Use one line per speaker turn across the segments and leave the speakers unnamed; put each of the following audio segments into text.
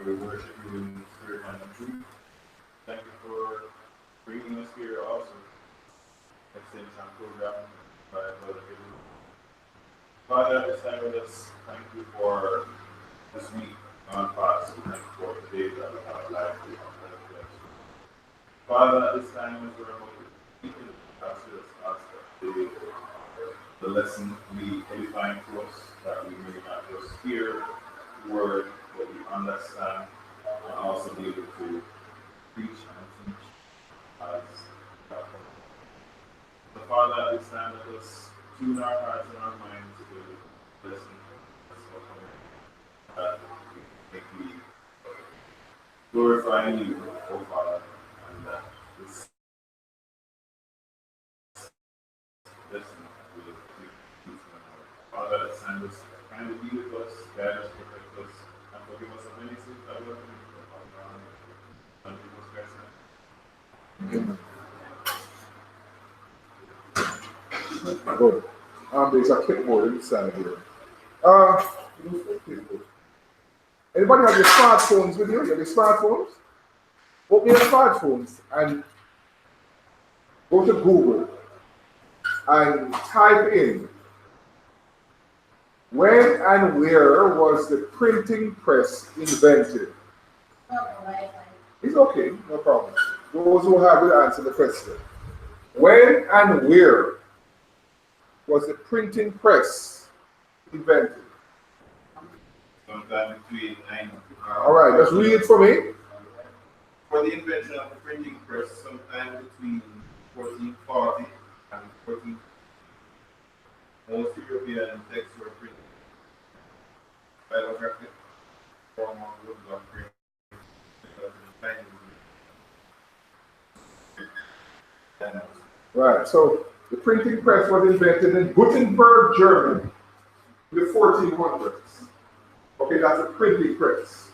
We worship you in spirit and in truth. Thank you for bringing us here also. Extension program by Brother Gideon. Father, this time with us, thank you for this week on fast. Thank you for the day that we have life. Father, at this time as we're about to speak, ask us the lesson be edifying to us, that we may not just hear the word, but we understand and also be able to preach and teach as God. So Father, at this time let us tune our hearts and our minds to listen that we may be glorifying you, O Father, and that this lesson will be teaching us. Father, at this time let's kindly be with us, guide us, protect us, and forgive us of any sins that we have committed.
Good. There's a clipboard inside here. Anybody have your smartphones with you? You have your smartphones? Open your smartphones and go to Google and type in when and where was the printing press invented? It's okay, no problem. Those who have it answer the question. When and where was the printing press invented?
Sometime between 9.
All right, just read it for me.
For the invention of the printing press, sometime between 1440 and 14. Most European texts were printed by the graphic form of woodblock print.
Right, so the printing press was invented in Gutenberg, Germany, in the 1400s. Okay, that's a printing press.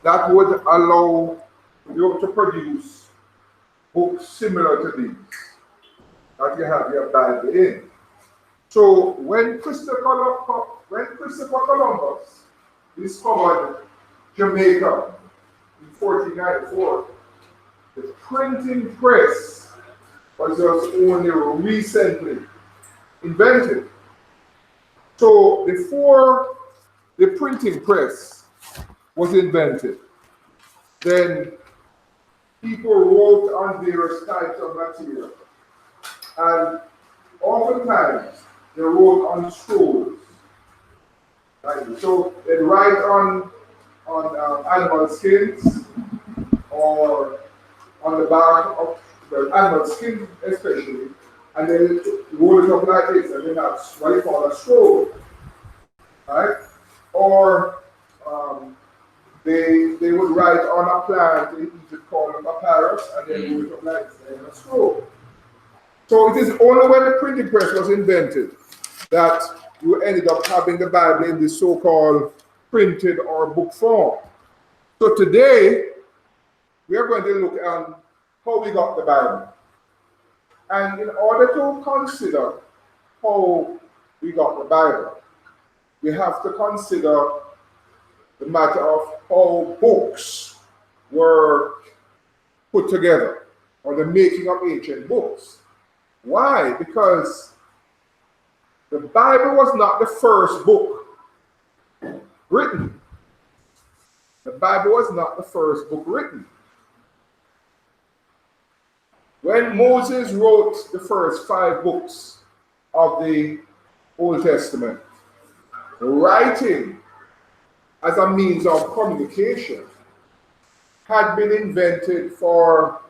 That would allow you to produce books similar to these that you have your Bible in. So when Christopher Columbus discovered Jamaica in 1494, the printing press was just only recently invented. So before the printing press was invented, then people wrote on various types of material. And oftentimes they wrote on scrolls. Right? So they'd write on animal skins or on the back of the animal skin especially, and then roll it up like this, and then that's what you call a scroll. Right? Or they would write on a plant in Egypt called a papyrus, and then roll it up like this, and a scroll. So it is only when the printing press was invented that you ended up having the Bible in this so-called printed or book form. So today, we are going to look at how we got the Bible. And in order to consider how we got the Bible, we have to consider the matter of how books were put together, or the making of ancient books. Why? Because the Bible was not the first book written. The Bible was not the first book written. When Moses wrote the first 5 books of the Old Testament, writing as a means of communication had been invented for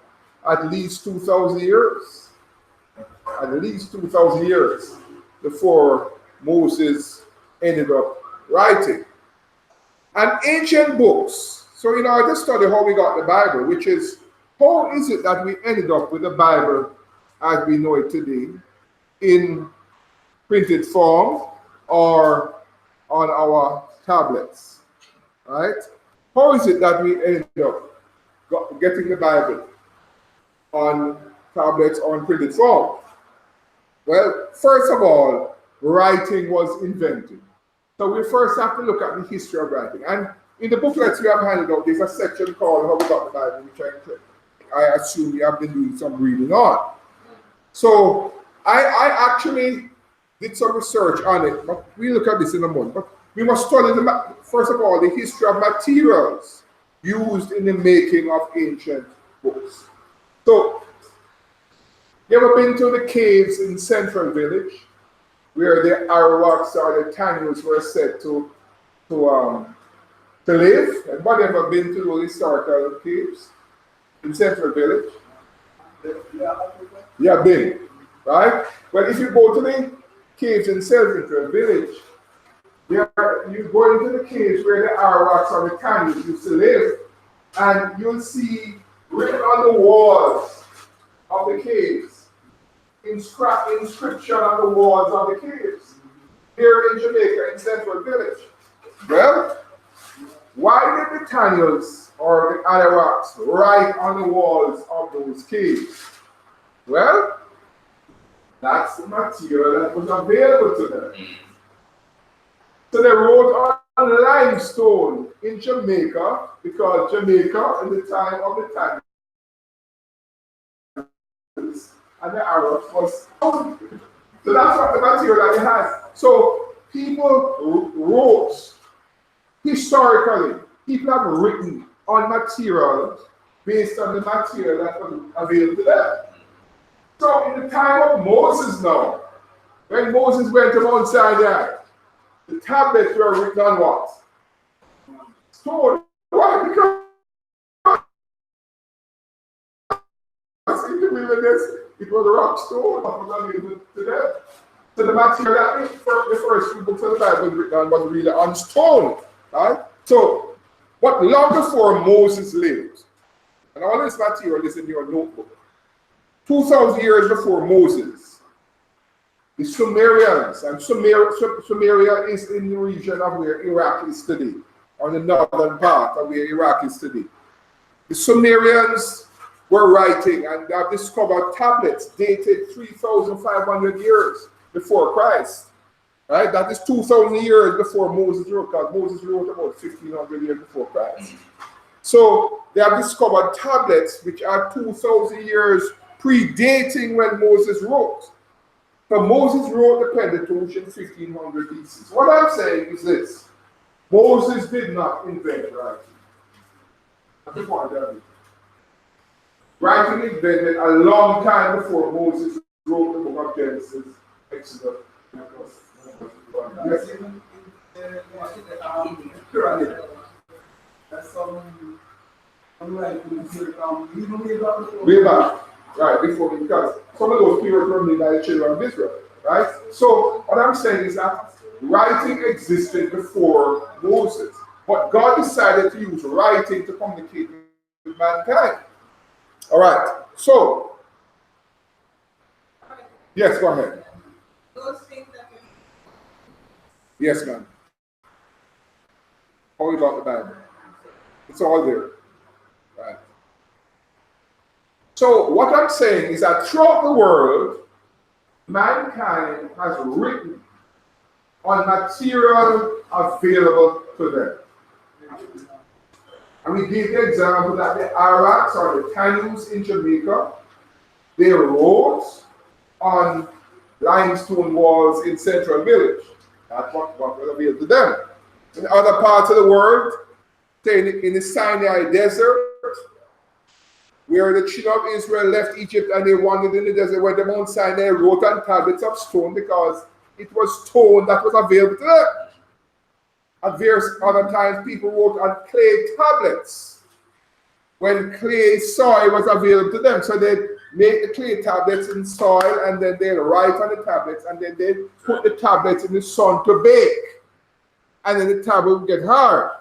at least 2,000 years. At least 2,000 years before Moses ended up writing. And ancient books. So in order to study how we got the Bible, which is how is it that we ended up with the Bible as we know it today in printed form or on our tablets, right? How is it that we ended up getting the Bible on tablets or in printed form? Well, first of all, writing was invented. So we first have to look at the history of writing. And in the booklets we have handed out, there's a section called How We Got the Bible, which I assume you have been doing some reading on. So I actually did some research on it, but we look at this in a moment. But we must study, first of all, the history of materials used in the making of ancient books. So, you ever been to the caves in Central Village, where the Arawaks or the Tanyus were said to live? Anybody ever been to those historical caves in Central Village? Yeah, been, right? Well, if you go to the caves in Central Village, you go into the caves where the Arawaks or the Tanyus used to live, and you'll see written on the walls of the caves, inscription on the walls of the caves, here in Jamaica, in Central Village. Well, why did the Tanyans or the Arawaks write on the walls of those caves? Well, that's the material that was available to them. So they wrote on limestone in Jamaica, because Jamaica in the time of the Tanyans and the Arabs was so that's what the material that they had. So people wrote historically, people have written on material based on the material that was available to them. So in the time of Moses now, when Moses went to Mount Sinai, the tablets were written on what? Stone. Why? Because in the wilderness, it was a rock stone that was available to them. So the material that the first few books of the Bible written on was really on stone. Right? So, but long before Moses lived, and all this material is in your notebook, 2,000 years before Moses, the Sumerians, and Sumeria is in the region of where Iraq is today, on the northern part of where Iraq is today. The Sumerians were writing, and they have discovered tablets dated 3,500 years before Christ. Right? That is 2,000 years before Moses wrote, because Moses wrote about 1,500 years before Christ. So they have discovered tablets which are 2,000 years predating when Moses wrote. So Moses wrote the Pentateuch in 1500 BC. What I'm saying is this: Moses did not invent writing. That's the point of it. Writing invented a long time before Moses wrote the book of Genesis, Exodus. Yes. Way back, right, before, because some of those people were made by the children of Israel, right? So what I'm saying is that writing existed before Moses, but God decided to use writing to communicate with mankind. All right, so yes, go ahead.
Those things that
Yes, ma'am. All about the Bible. It's all there. Right. So what I'm saying is that throughout the world, mankind has written on material available to them. And we gave the example that the Arawaks or the Tanyus in Jamaica, they wrote on limestone walls in Central Village. That's what was available to them. In other parts of the world, say in the Sinai desert, where the children of Israel left Egypt and they wandered in the desert, where the Mount Sinai wrote on tablets of stone because it was stone that was available to them. At various other times, people wrote on clay tablets when clay soil was available to them. So they'd make the clay tablets in soil, and then they'd write on the tablets, and then they'd put the tablets in the sun to bake. And then the tablet would get hard.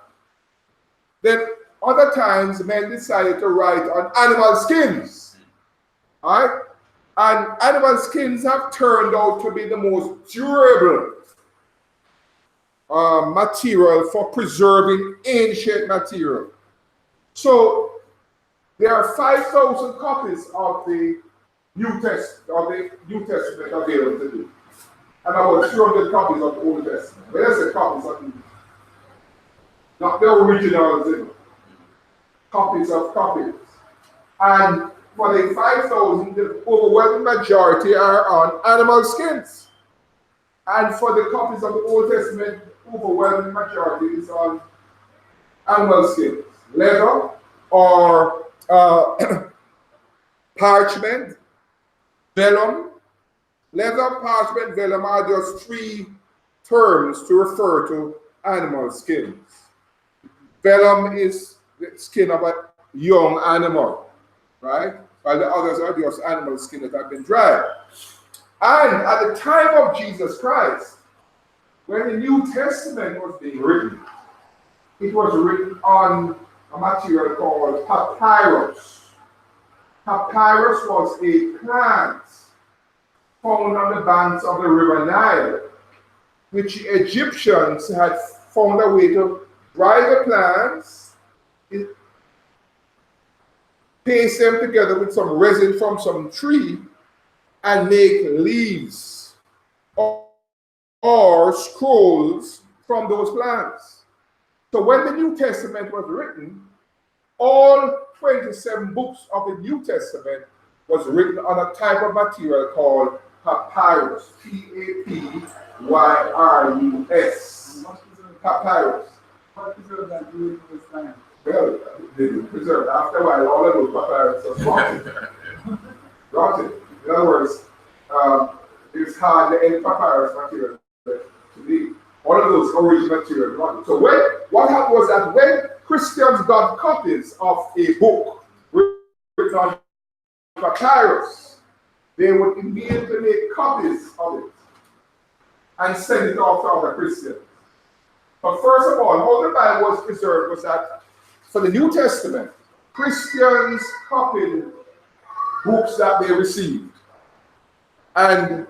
Then other times, men decided to write on animal skins. All right? And animal skins have turned out to be the most durable material for preserving ancient material. So there are 5,000 copies of the New Testament available today, and about 200 copies of the Old Testament. Where's the copies of the New? not the originals, you know, copies of copies. And for the 5,000, the overwhelming majority are on animal skins. And for the copies of the Old Testament, overwhelming majority is on animal skins, leather or parchment, vellum. Leather, parchment, vellum are just three terms to refer to animal skins. Vellum is the skin of a young animal, right? While the others are just animal skin that have been dried. And at the time of Jesus Christ, when the New Testament was being written, it was written on a material called papyrus. Papyrus was a plant found on the banks of the river Nile, which Egyptians had found a way to dry the plants, paste them together with some resin from some tree, and make leaves or scrolls from those plants. So when the New Testament was written, all 27 books of the New Testament was written on a type of material called papyrus. Papyrus. Papyrus.
What preserve that during this time?
Well, they didn't preserve. After a while, all of those papyrus was rotten. Rotten. In other words, there's hardly any papyrus material today. All of those original materials rotten. So what happened was that when Christians got copies of a book written on papyrus, they would immediately make copies of it and send it off to other Christians. But first of all, how the Bible was preserved was that for the New Testament, Christians copied books that they received and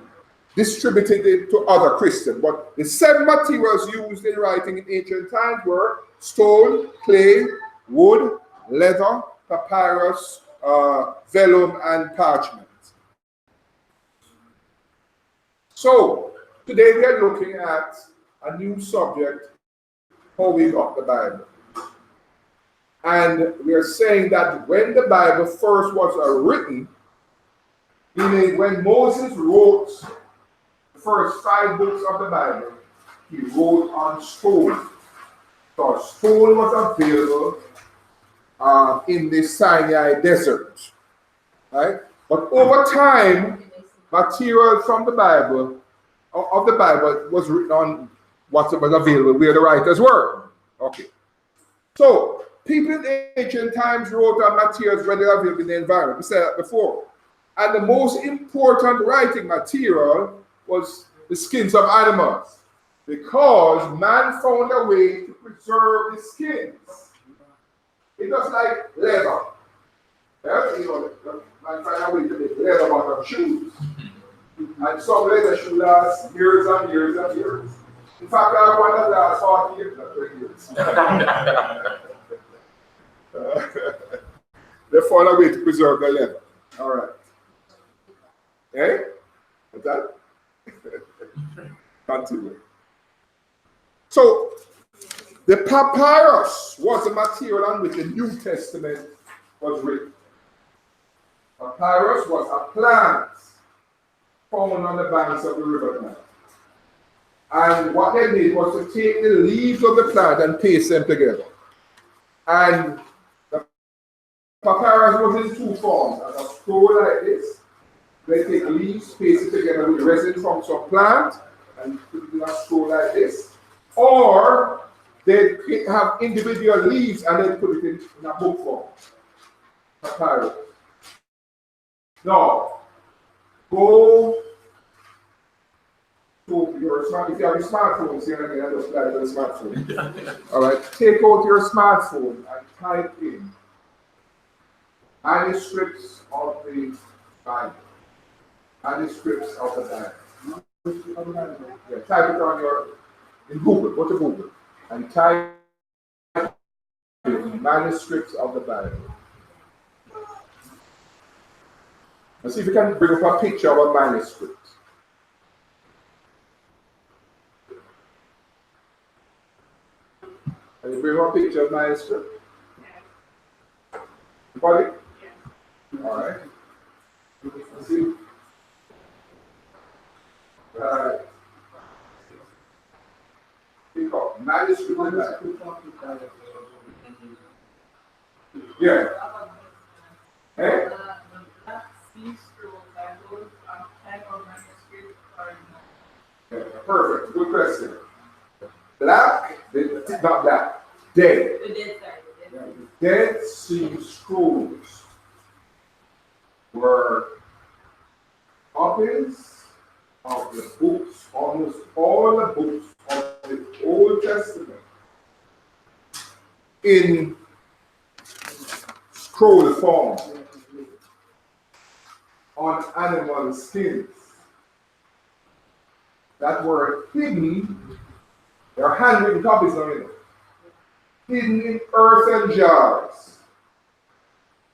distributed it to other Christians. But the 7 materials used in writing in ancient times were stone, clay, wood, leather, papyrus, vellum, and parchment. So, today we are looking at a new subject, how we got the Bible. And we are saying that when the Bible first was written, meaning when Moses wrote the first 5 books of the Bible, he wrote on stone. So stone was available in the Sinai desert, right? But over time, material from the Bible, of the Bible, was written on what was available, where the writers were. Okay. So, people in ancient times wrote on materials readily available in the environment. We said that before. And the most important writing material was the skins of animals, because man found a way to preserve the skins. It was like leather. Yeah? You know, man found a way to make leather bottom shoes. And some leather should last years and years and years. In fact, I have one that lasts 40 years, not 20 years. They found a way to preserve the leather. All right. Okay? What's that? Continue. So, the papyrus was the material on which the New Testament was written. Papyrus was a plant found on the banks of the river Nile. And what they did was to take the leaves of the plant and paste them together. And the papyrus was in 2 forms. As a scroll like this, they take leaves, paste it together with resin from some plant, and put it in a scroll like this. Or they have individual leaves and then put it in a book form. Papyrus. Now, go to your smartphone. If you have your smartphone, see again, I just slide to the smartphone. All right, take out your smartphone and type in manuscripts of the Bible. Manuscripts of the Bible. Yeah, type it on in Google. Go to Google and type in manuscripts of the Bible. And see if you can bring up a picture of a manuscript. you bring a picture of manuscript? You got it? All right. Let's see. Pick up manuscript. Yeah. Eh? Yeah, perfect. Good question. Black, not black, dead. The Dead Sea Scrolls were copies of the books, almost all the books of the Old Testament in scroll form on animal skins that were hidden. There are handwritten copies of it, hidden in earthen jars,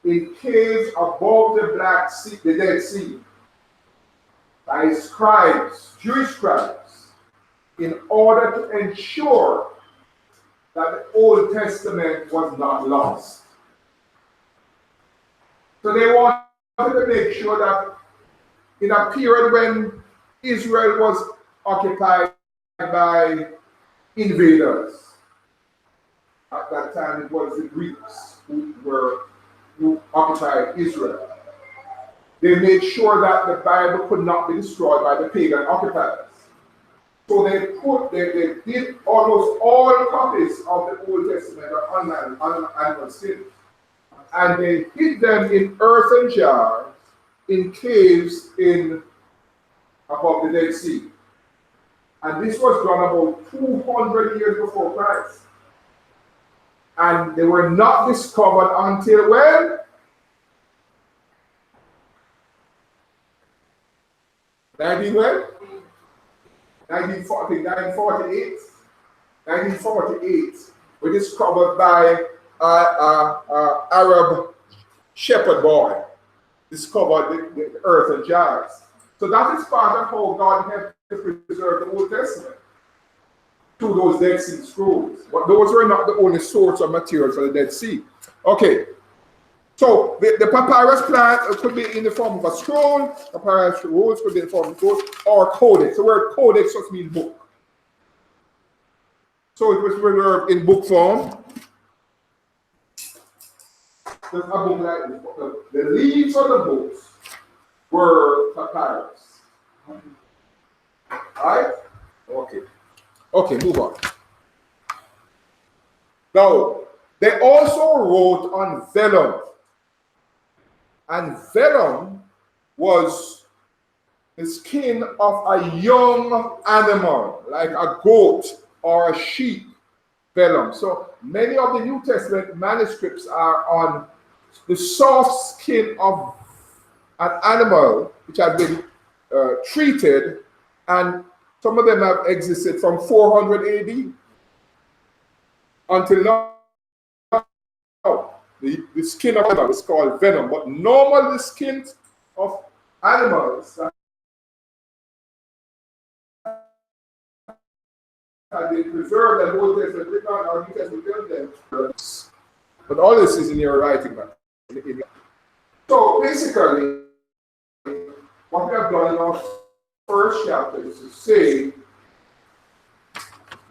in caves above the Black Sea, the Dead Sea, by scribes, Jewish scribes, in order to ensure that the Old Testament was not lost. So they wanted to make sure that in a period when Israel was occupied by invaders, at that time it was the Greeks who occupied Israel. They made sure that the Bible could not be destroyed by the pagan occupiers. So they did almost all copies of the Old Testament on animal skins. And they hid them in earthen jars, in caves above the Dead Sea. And this was done about 200 years before Christ. And they were not discovered until when? 1948. 1948 were discovered by Arab shepherd boy, discovered the earthen jars. So that is part of how God helped to preserve the Old Testament through those Dead Sea Scrolls. But those were not the only source of material for the Dead Sea. Okay. So the papyrus plant could be in the form of a scroll, papyrus rolls could be in the form of a scroll, or codex. The word codex just means book. So it was preserved in book form. There's a book like this. The leaves of the books were papyrus. Alright? Okay. Okay, move on. Now, they also wrote on vellum. And vellum was the skin of a young animal, like a goat or a sheep. Vellum. So many of the New Testament manuscripts are on the soft skin of an animal which has been treated, and some of them have existed from 400 AD until now. The skin of animal is called venom, but normally the skin of animals that have been preserved and Old Testament written on or New Testament written them. But all this is in your writing, man. So basically, what we have done in our first chapter is to say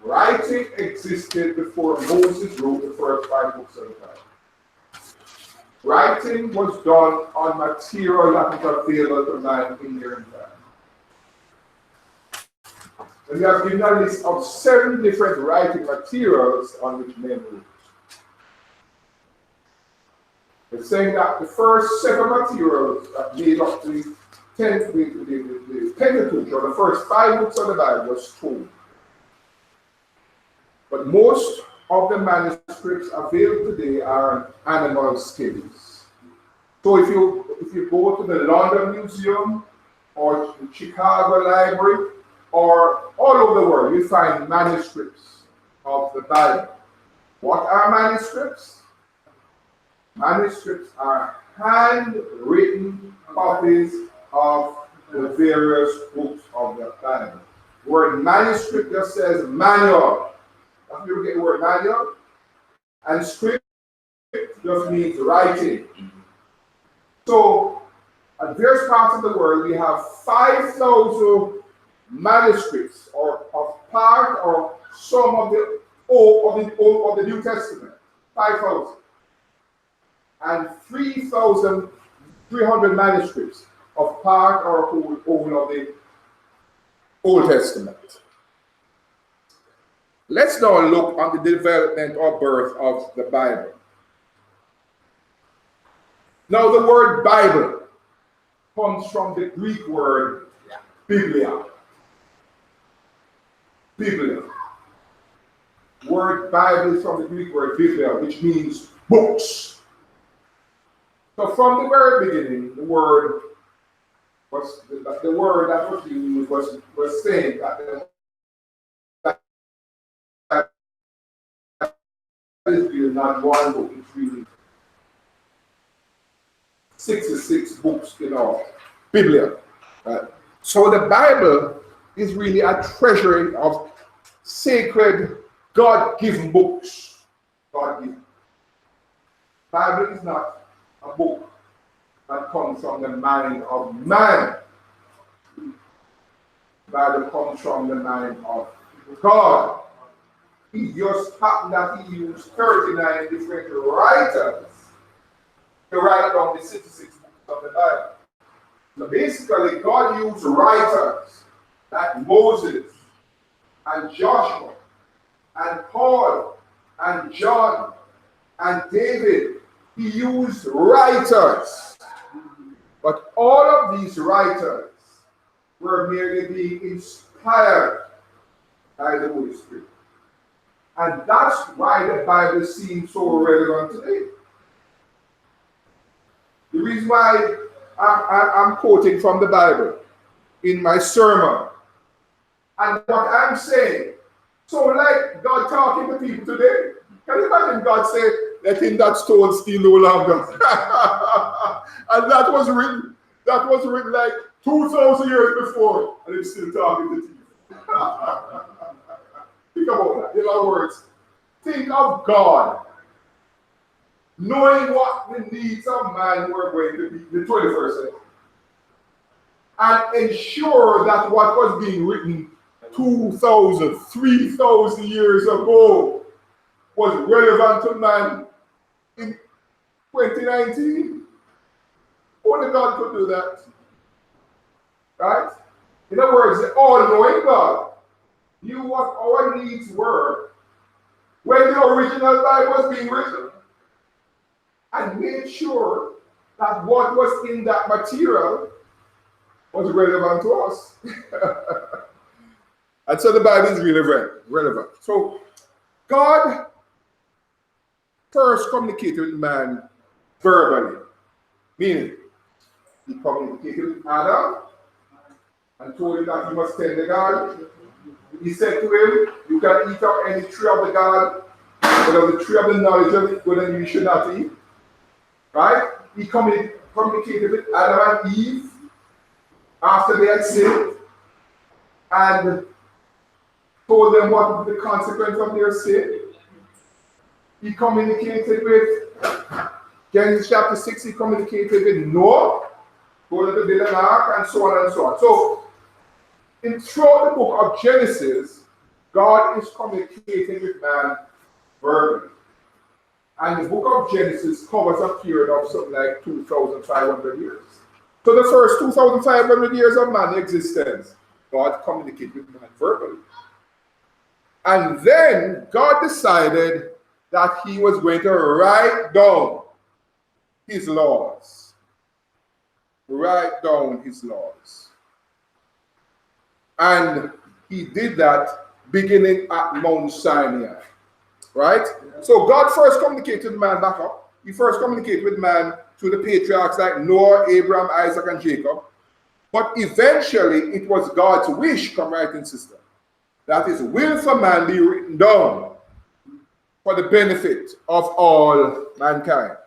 writing existed before Moses wrote the first 5 books of the Bible. Writing was done on material that was available to man in their time. And we have given a list of 7 different writing materials on which men wrote. We're saying that the first 7 materials that made up the Pentateuch, or the first 5 books of the Bible, was stone. But most of the manuscripts available today are animal skins. So if you go to the London Museum or the Chicago Library or all over the world, you find manuscripts of the Bible. What are manuscripts? Manuscripts are handwritten copies of the various books of the Bible. The word manuscript just says manual. That's where you get the word manual. And script just means writing. So, at various parts of the world, we have 5,000 manuscripts or of part or some of the of the New Testament. 5,000. And 3,300 manuscripts of part or whole of the Old Testament. Let's now look on the development or birth of the Bible. Now, the word Bible comes from the Greek word Biblia. Biblia. Word Bible is from the Greek word Biblia, which means books. So from the very beginning, the word that was used was saying that is really not one book, it's really 66 books in all. Biblia. Right? So the Bible is really a treasury of sacred, God-given books. God-given. Bible is not a book that comes from the mind of man. The Bible comes from the mind of God. He just happened that he used 39 different writers to write down the 66 books of the Bible. So basically, God used writers like Moses and Joshua and Paul and John and David. He used writers. But all of these writers were merely being inspired by the Holy Spirit. And that's why the Bible seems so relevant today. The reason why I'm quoting from the Bible in my sermon, and what I'm saying, so like God talking to people today, can you imagine God say, let him that stole steal no longer? And that was written like 2,000 years before, and he's still talking to people. Think about that. In other words, think of God knowing what the needs of man were going to be in the 21st century, and ensure that what was being written 2,000, 3,000 years ago was relevant to man in 2019. Only God could do that. Right? In other words, the all-knowing God knew what our needs were when the original Bible was being written, and made sure that what was in that material was relevant to us. And so the Bible is really relevant. So God first communicated with man verbally, meaning he communicated with Adam and told him that he must tend the garden. He said to him, you can eat of any tree of the garden, but of the tree of the knowledge of good and you should not eat. Right? He communicated with Adam and Eve after they had sinned and told them what would be the consequence of their sin. He communicated with Genesis chapter 6, he communicated with Noah, going to build an ark, and so on and so on. So, throughout the book of Genesis, God is communicating with man verbally. And the book of Genesis covers a period of something like 2,500 years. So the first 2,500 years of man's existence, God communicated with man verbally. And then God decided that he was going to write down his laws. Write down his laws. And he did that beginning at Mount Sinai. Right? So God first communicated with man back up. He first communicated with man through the patriarchs like Noah, Abraham, Isaac, and Jacob. But eventually it was God's wish, come right in, sister, that his will for man be written down for the benefit of all mankind.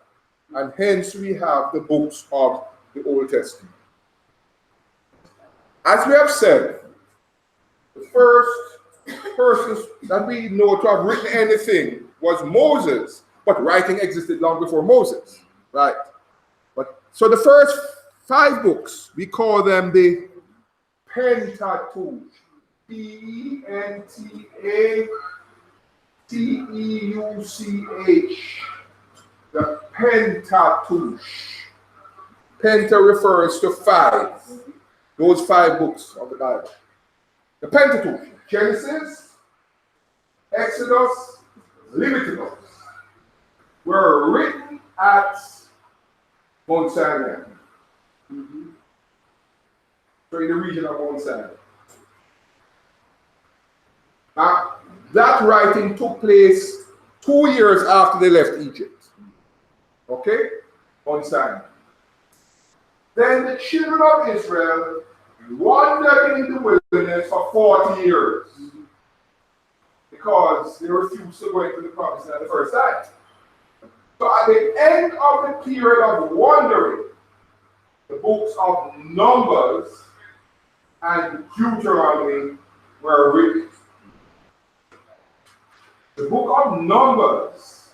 And hence we have the books of the Old Testament. As we have said, the first persons that we know to have written anything was Moses, but writing existed long before Moses, right? But so the first 5 books, we call them the Pentateuch. Pentateuch. The Pentateuch. Penta refers to 5. Those 5 books of the Bible. The Pentateuch: Genesis, Exodus, Leviticus, were written at Mount Sinai. So in the region of Mount Sinai. That writing took place 2 years after they left Egypt. Okay? Mount Sinai. Then the children of Israel wandered in the wilderness for 40 years because they refused to go into the promised land the first time. So at the end of the period of wandering, the books of Numbers and Deuteronomy were written. The book of Numbers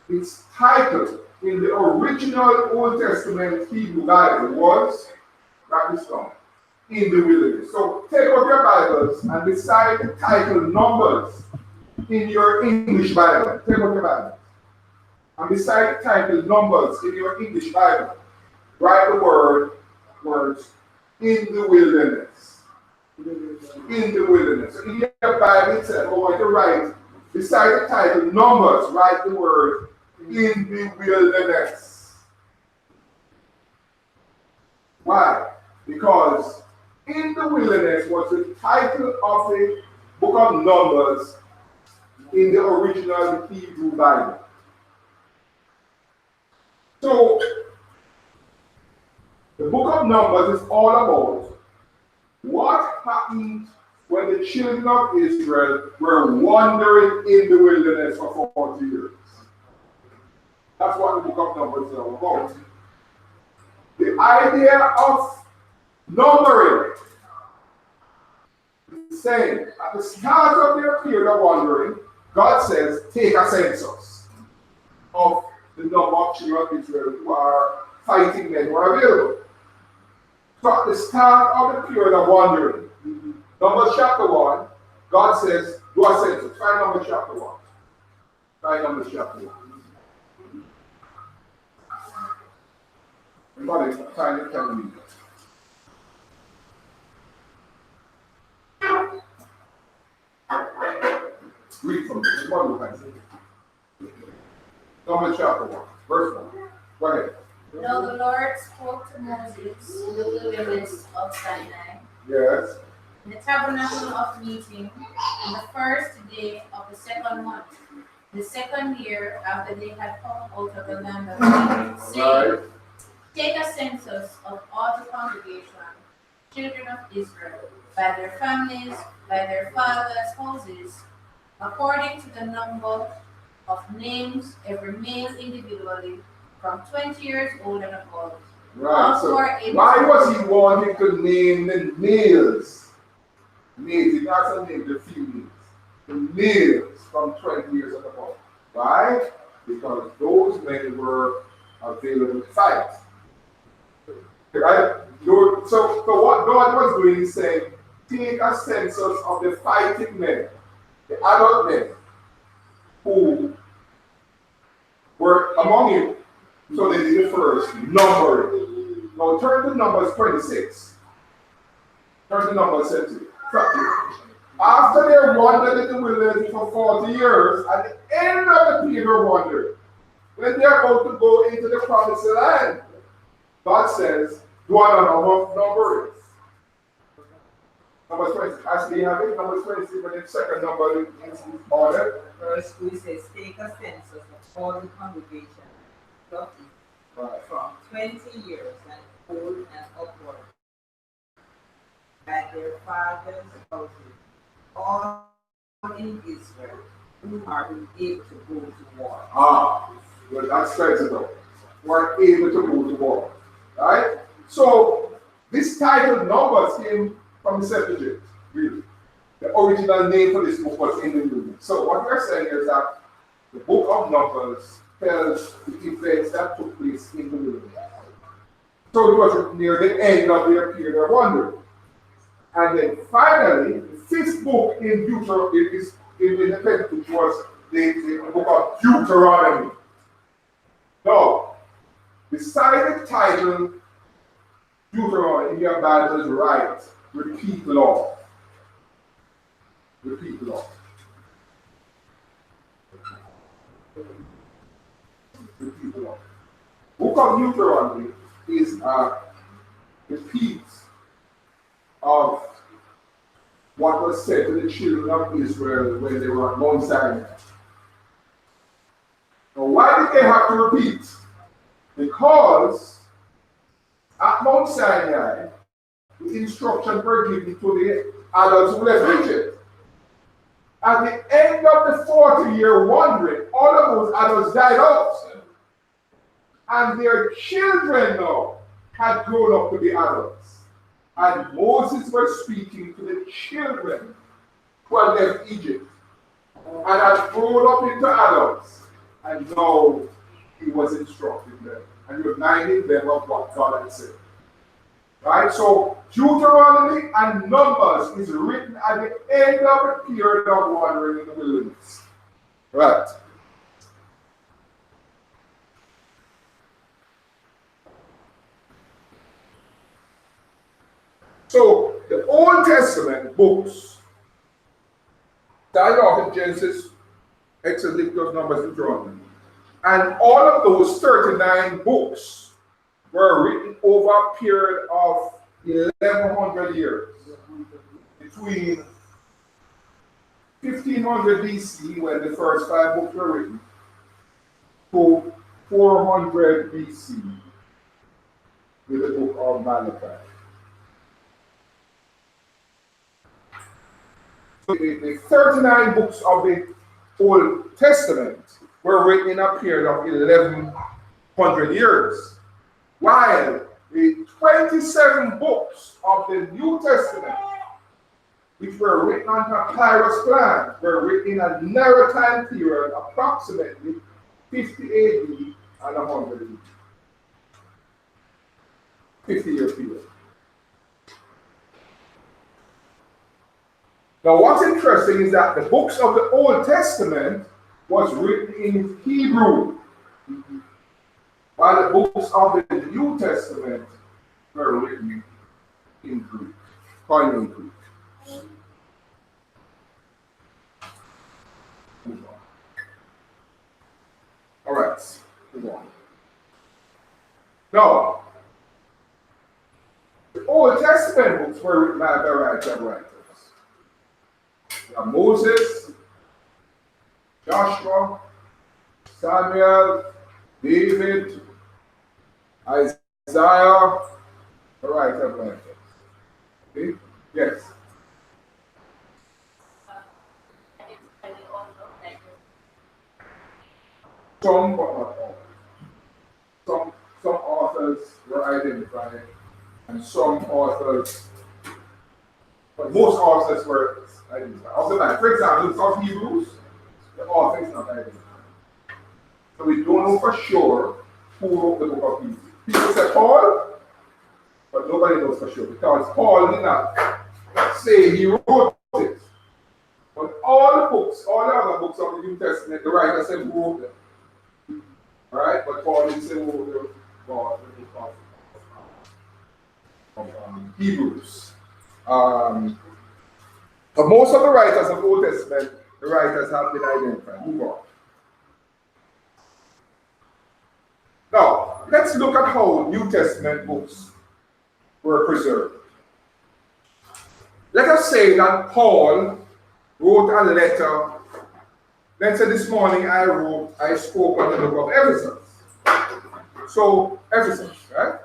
is titled in the original Old Testament Hebrew Bible was, write this down, in the wilderness. So take out your Bibles and beside the title Numbers in your English Bible, take out your Bible. And beside the title Numbers in your English Bible, write the words, in the wilderness. In the wilderness. So in your Bible itself, we're going to write, beside the title Numbers, write the word, in the wilderness. Why? Because in the wilderness was the title of the book of Numbers in the original Hebrew Bible. So, the book of Numbers is all about what happened when the children of Israel were wandering in the wilderness for 40 years. That's what the book of Numbers is all about. The idea of numbering is saying at the start of their period of wandering, God says, take a census of the number of children of Israel who are fighting men who are available. So at the start of the period of wandering, Numbers chapter 1, God says, do a census. Find Numbers chapter 1. Find Numbers chapter 1. Everybody, find it, can read it. Read from this. Numbers chapter 1, verse 1. Go ahead.
Now the Lord spoke to Moses in the wilderness of Sinai,
Yes.
in the tabernacle of meeting, on the first day of the second month, the second year after they had come out of the land of Egypt, saying, take a census of all the congregation, children of Israel, by their families, by their fathers' houses, according to the number of names, every male individually, from 20 years old and above.
Right. So why was he wanting to name the males? Males, he doesn't name the females. The males from 20 years and above. Why? Because those men were available to fight. Right? So what God was doing is saying, take a census of the fighting men, the adult men, who were among you. So they did the first numbering. Now turn to Numbers 26. Turn to Numbers 20. After they wandered in the wilderness for 40 years, at the end of the period of wandering, when they are about to go into the promised land, God says, do another numbering. Numbers 20. Actually, you have it. Numbers 26, but the second number is order.
Verse 2 says, take a census of all the congregation from 20 years and old and upward, by their fathers' houses, all in Israel who are able to go to war.
Well, that's sensible. Were able to go to war. Right? So, this title Numbers came from the Septuagint, really. The original name for this book was in the wilderness. So what we're saying is that the book of Numbers tells the events that took place in the wilderness. So it was near the end of their period of wandering. And then finally, the fifth book in Deuteronomy is in the Pentateuch was the book of Deuteronomy. Now, beside the title Deuteronomy in your Bible is right, repeat law. Repeat law. Repeat law. Book of Deuteronomy is a repeat of what was said to the children of Israel when they were on Mount Sinai. Now, why did they have to repeat? Because at Mount Sinai, the instructions were given to the adults who left Egypt. At the end of the 40-year wandering, all of those adults died out. And their children now had grown up to be adults. And Moses was speaking to the children who had left Egypt and had grown up into adults. And now he was instructing them and reminding them of what God had said. Right? So Deuteronomy and Numbers is written at the end of the period of wandering in the wilderness. Right. So the Old Testament books started off in Genesis, Exodus, Leviticus, Numbers, Deuteronomy. And all of those 39 books were written over a period of 1100 years. Between 1500 BC, when the first 5 books were written, to 400 BC, with the book of Malachi. The 39 books of the Old Testament were written in a period of 1100 years, while the 27 books of the New Testament, which were written on papyrus plans, were written in a narrow time period, approximately 50 AD and 100 AD. 50-year period. Now, what's interesting is that the books of the Old Testament was written in Hebrew, while the books of the New Testament were written in Greek, Koine Greek. All right, move on. Now, the Old Testament books were written by a variety of writers. Moses, Joshua, Samuel, David, Isaiah, a variety of writers. Okay? Yes. Some, but not all. Some authors were identified, and some authors, but most authors were identified. For example, some Hebrews, the author is not identified. So we don't know for sure who wrote the book of Hebrews. People say Paul, but nobody knows for sure because Paul did not say he wrote it. But all the books, all the other books of the New Testament, the writer said who wrote them. Alright, but Paul didn't say who wrote the book of Hebrews. But most of the writers of the Old Testament, the writers have been identified. Move on. Now, let's look at how New Testament books were preserved. Let us say that Paul wrote a letter. Let's say this morning I spoke on the book of Ephesus. So, Ephesus, right?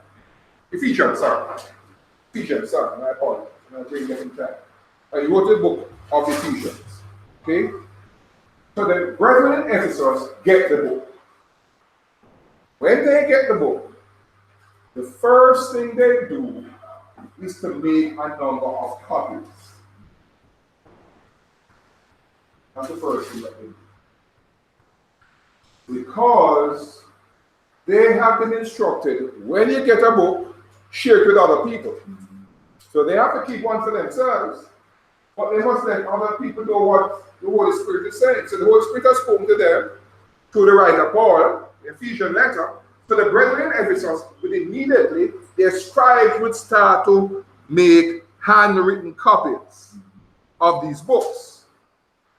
Ephesians, sorry, my apologies. I'm not bringing it in time. He wrote the book of Ephesians. Okay? So the brethren in Ephesus get the book. When they get the book, the first thing they do is to make a number of copies. That's the first thing that they do. Because they have been instructed, when you get a book, share it with other people. So they have to keep one for themselves, but they must let other people know what the Holy Spirit is saying. So the Holy Spirit has spoken to them through the writer Paul, the Ephesian letter. So the brethren in Ephesus would immediately, their scribes would start to make handwritten copies of these books.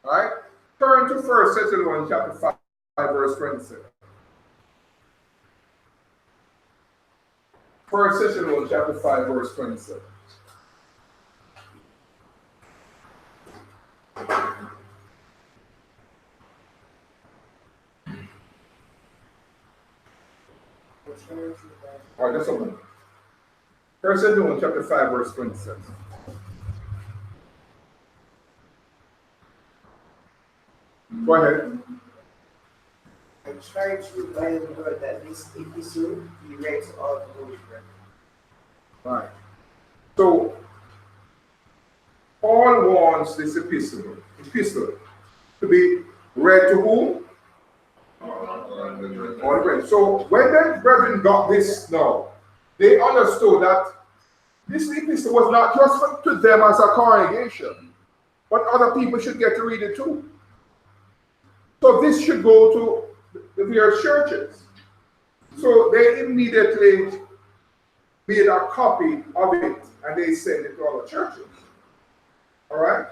All right? Turn to 1 Thessalonians chapter 5, verse 27. 1 Thessalonians chapter 5, verse 27. All right, that's all. 1 Thessalonians chapter 5, verse 27. Go ahead.
I try to remind her that this epistle be read to all the Holy Brethren.
Right. So, Paul wants this epistle to be read to whom? All the brethren. So, when the brethren got this now, they understood that this epistle was not just to them as a congregation, but other people should get to read it too. So this should go to the various churches. So they immediately made a copy of it and they sent it to other churches. All right?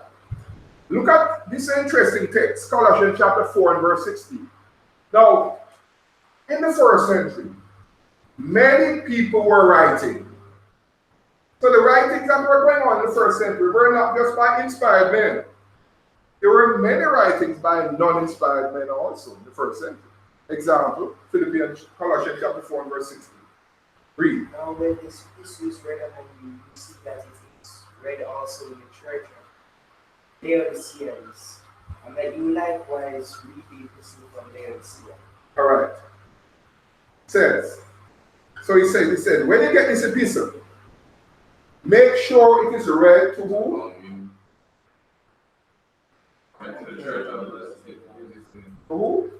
Look at this interesting text, Colossians chapter 4 and verse 16. Now, in the first century, many people were writing. So the writings that were going on in the first century were not just by inspired men. There were many writings by non-inspired men also in the first century. Example, Philippians, Colossians chapter 4 and verse 16. Read.
Now when this epistle is read among you, you see that it is read also in the church of Laodicea, and that you likewise read the epistle from Laodicea.
All right. Says, so he said, when you get this epistle, make sure it is read to who?
The church of
Who?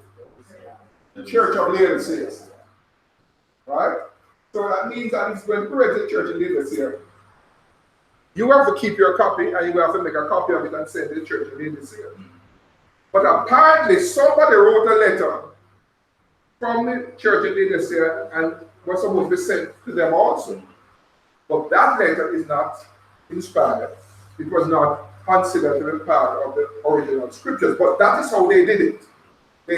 The church of Laodicea. Right? So that means that it's going to be read to the church of Laodicea. You have to keep your copy and you have to make a copy of it and send to the church of Laodicea. But apparently somebody wrote a letter from the church of Laodicea and was supposed to be sent to them also. But that letter is not inspired. It was not considered to be part of the original scriptures. But that is how they did it. They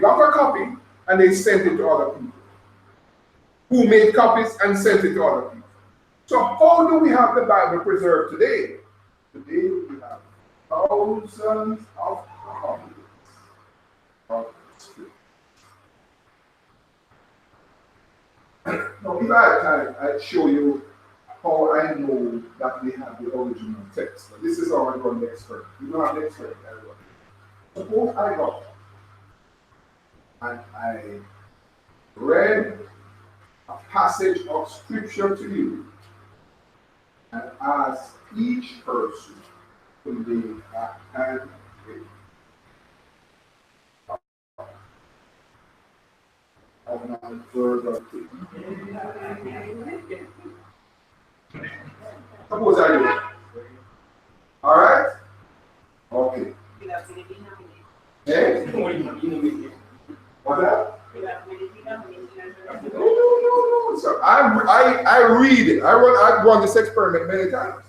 got a copy and they sent it to other people who made copies and sent it to other people. So how do we have the Bible preserved today? Today we have thousands of copies of scripture. Now, if I had time, I'd show you how I know that we have the original text. But this is how I run the experiment. You don't have the experiment, I run. Suppose I got and I read a passage of scripture to you and ask each person to lay a hand with of my further thing. Suppose I do. All right? Okay. Eh? What's that? No. So I read it. I've run this experiment many times.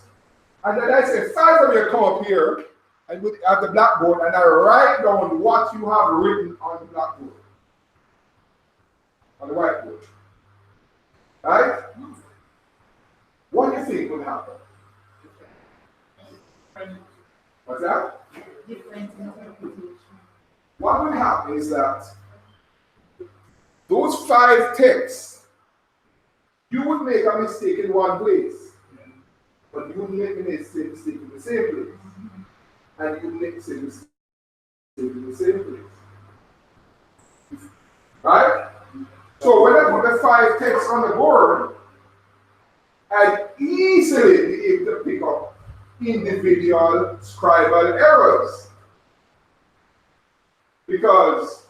And then I say, 5 of you come up here and at the blackboard and I write down what you have written on the blackboard. On the whiteboard. Right? What do you think will happen? What's that? What would happen is that those 5 texts, you would make a mistake in one place, but you would make a mistake in the same place. And you would make the same mistake in the same place. Right? So when I put the 5 texts on the board, I'd easily be able to pick up individual scribal errors. Because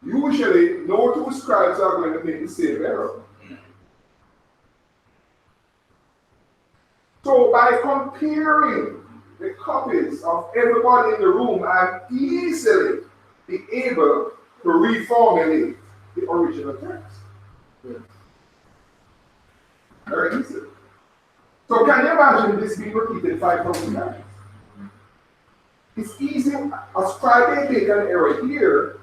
usually no two scribes are going to make the same error. So by comparing the copies of everybody in the room, I'm easily be able to reformulate the original text. Very easy. So can you imagine this being repeated 5,000 times? It's easy. A scribe may make an error here,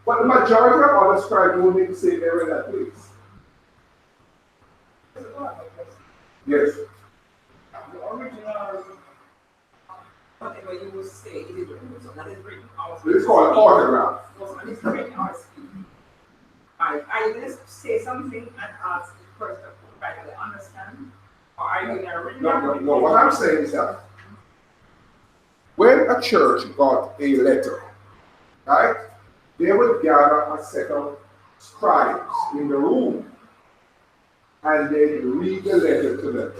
but the majority of other scribes will make the same error in that place. Yes.
The original, whatever you will say, it is written. So that is written out.
It's called autograph.
So it's written out. Are you going to say something and ask the person to try to understand? Or are you going to read
No. What I'm saying is that when a church got a letter, right, they would gather a set of scribes in the room and they'd read the letter to them.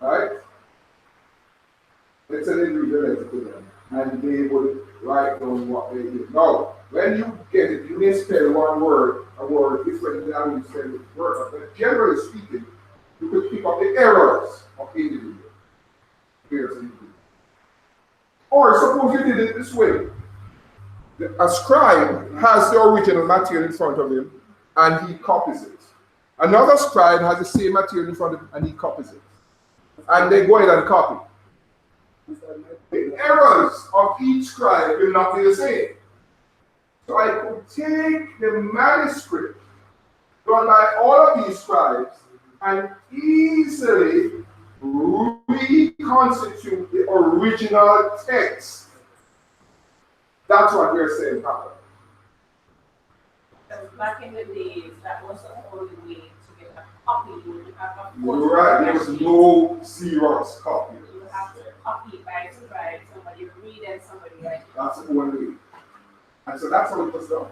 Right? Let's say they read the letter to them and they would write down what they did. Now, when you get it, you may spell a word different than you spell the word. But generally speaking, you could pick up the errors of individuals. Or suppose you did it this way. A scribe has the original material in front of him and he copies it. Another scribe has the same material in front of him and he copies it. And they go ahead and copy. The errors of each scribe will not be the same. So I could take the manuscript done by all of these scribes and easily reconstitute the original text. That's what we're saying happened.
Back in the days, that was the only way to get a copy. You have a
You're right, there was no Xerox copy.
You have to copy by scribe, somebody read and somebody write.
That's the only way. And so that's how it was done.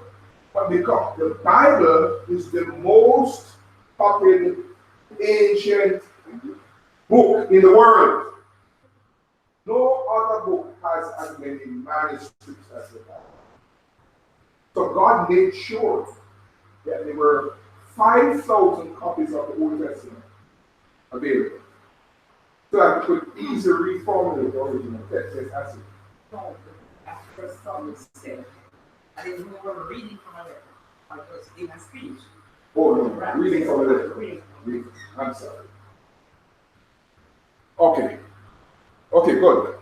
But because the Bible is the most popular ancient book in the world. No other book has as many manuscripts as the Bible. So God made sure that there were 5,000 copies of the Old Testament available. So that we could easily reformulate the original text. Yes, I see.
No, after some said, and then we were reading from a letter. I was in a speech.
Oh no, reading from a letter. Reading. I'm sorry. Okay, good.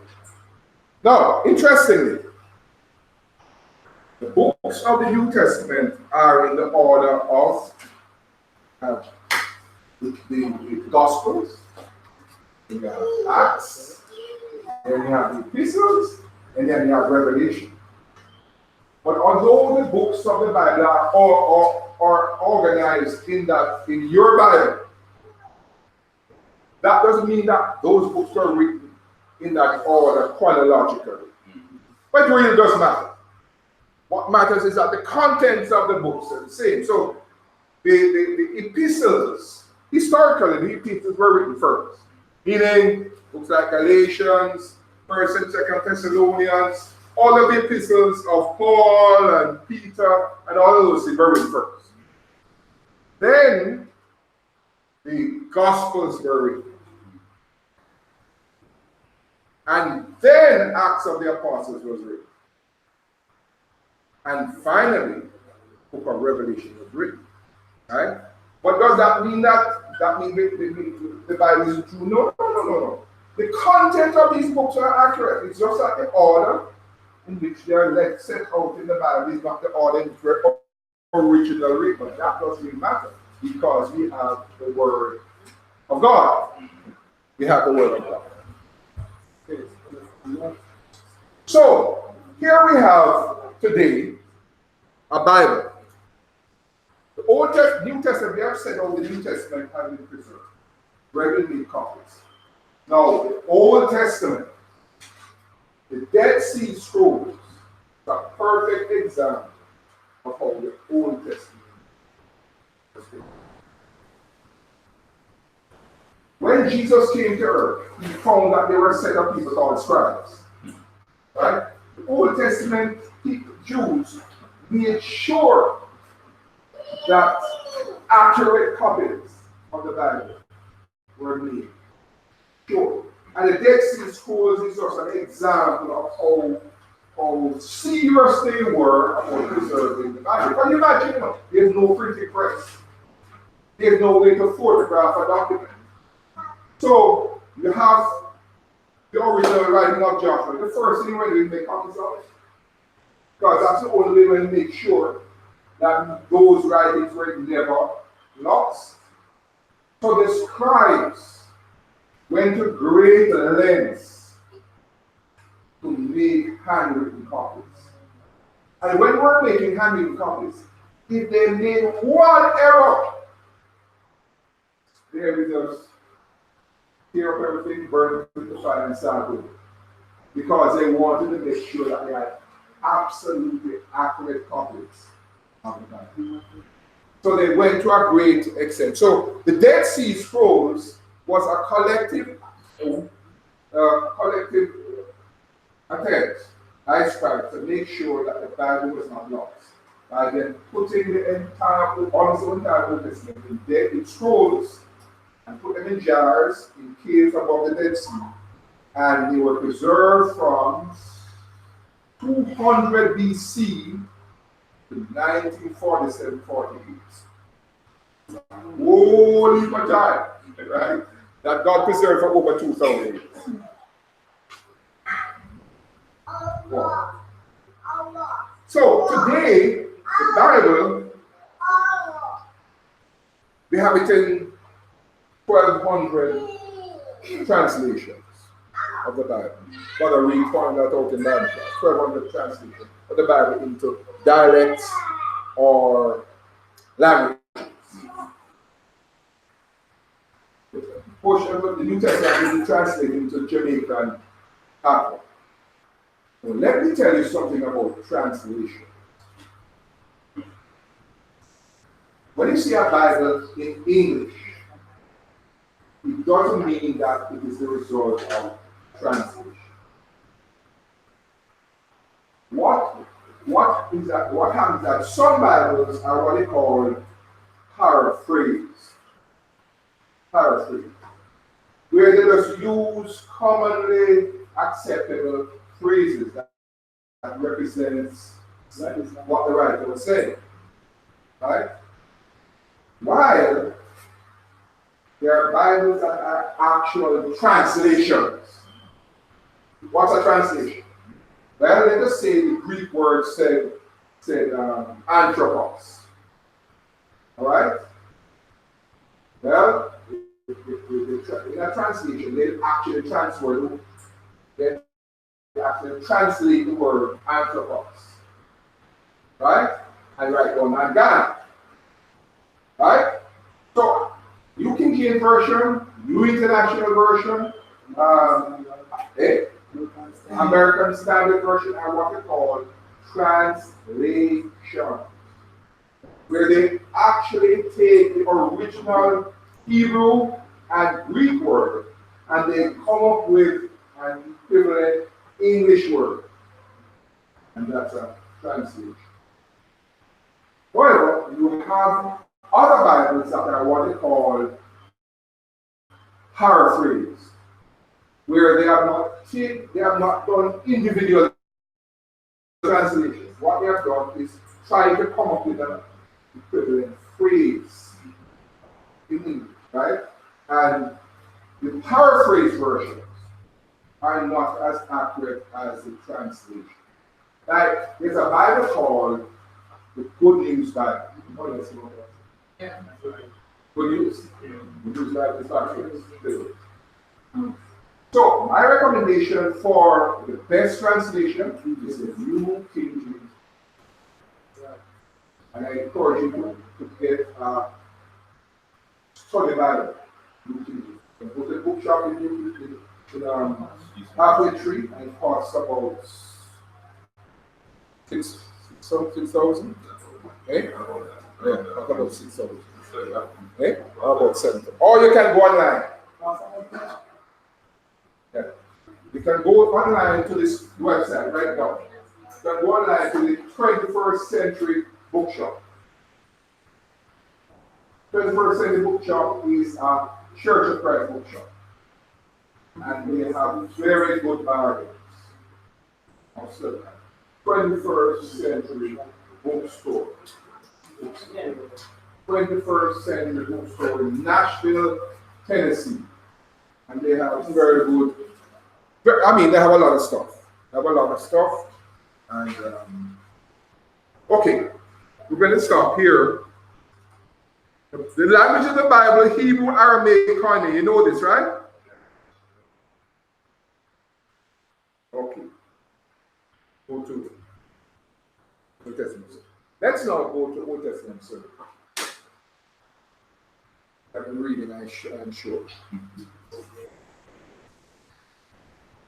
Now, interestingly, the books of the New Testament are in the order of the Gospels, then you have Acts, then you have the Epistles, and then you have Revelation. But although the books of the Bible are organized in your Bible, that doesn't mean that those books were written in that order chronologically. But it really doesn't matter. What matters is that the contents of the books are the same. So the epistles, historically, the epistles were written first. Meaning books like Galatians, 1st and 2nd Thessalonians, all of the epistles of Paul and Peter and all of those were written first. Then the Gospels were written. And then Acts of the Apostles was written. And finally, the book of Revelation was written. Right? But does that mean the Bible is true? No. The content of these books are accurate. It's just that the order in which they are set out in the Bible is not the order in which they're originally written. But that doesn't really matter because we have the Word of God. We have the Word of God. So, here we have today a Bible. The Old Testament, New Testament, we have said all the New Testament has been preserved. Regularly copies. Now, the Old Testament, the Dead Sea Scrolls, is a perfect example of how the Old Testament was written. When Jesus came to earth, he found that there were a set of people called scribes. Right? The Old Testament Jews made sure that accurate copies of the Bible were made. Sure. And the Dead Sea Scrolls is just an example of how serious they were about preserving the Bible. Can you imagine? There's no printing press. There's no way to photograph a document. So you have the original writing of Joshua. The first thing when we make copies of it. Because that's the only way we make sure that those writings were never lost. So the scribes went to great lengths to make handwritten copies. And when we're making handwritten copies, if they made one error, they would just tear up everything, burn it with the fire, and start over. Because they wanted to make sure that they had absolutely accurate copies of the Bible. So they went to a great extent. So the Dead Sea Scrolls was a collective attempt by scribes to make sure that the Bible was not lost. By then putting the entire Old Testament in scrolls and put them in jars in caves above the Dead Sea. And they were preserved from 200 BC to 1947-48. Holy time, right? That God preserved for over 2,000 years. Wow. So today, the Bible, we have it in 1,200 translations of the Bible. Brother Reed found that out in Bible class. 1,200 translations of the Bible into dialects or language. Portion of the New Testament is translated into Jamaican Patois. Well, let me tell you something about translation. When you see a Bible in English, it doesn't mean that it is the result of translation. What is that? What happens that some Bibles are what they call paraphrase. Paraphrase. Where they just use commonly acceptable phrases that represents what the writer was saying. Right? While there are Bibles that are actual translations. What's a translation? Well, let us say the Greek word said anthropos. All right? Well, in a translation, they actually translate the word anthropos. Right? And write down Ghana. Right? So, New King James Version, New International Version, American Standard Version are what they call translation, where they actually take the original Hebrew and Greek word and they come up with an equivalent English word, and that's a translation. However, you have other Bibles that are what they call paraphrase, where they have not done individual translations. What they have done is try to come up with an equivalent phrase in English, right? And the paraphrase versions are not as accurate as the translation. Like, there's a Bible called the Good News Bible.
Yeah.
Good News. Good News Bible is paraphrase. So, my recommendation for the best translation is the New King James. And I encourage you to get a study Bible. New King James. You can go to the bookshop in halfway tree, and it costs about 6,000. Okay? Yeah, about 6,000. Okay? About 7,000. Or you can go online. Yeah. You can go online to this website right now that go online to the 21st Century Bookshop. 21st Century Bookshop is a Church of Christ bookshop. And they have very good bargains. Also, 21st Century Bookstore. 21st Century Bookstore in Nashville, Tennessee. And they have very good, they have a lot of stuff. And, okay, we're going to stop here. The language of the Bible, Hebrew, Aramaic, Koine. You know this, right? Okay. Go to Old Testament. Let's now go to Old Testament. So I've been reading, I'm sure.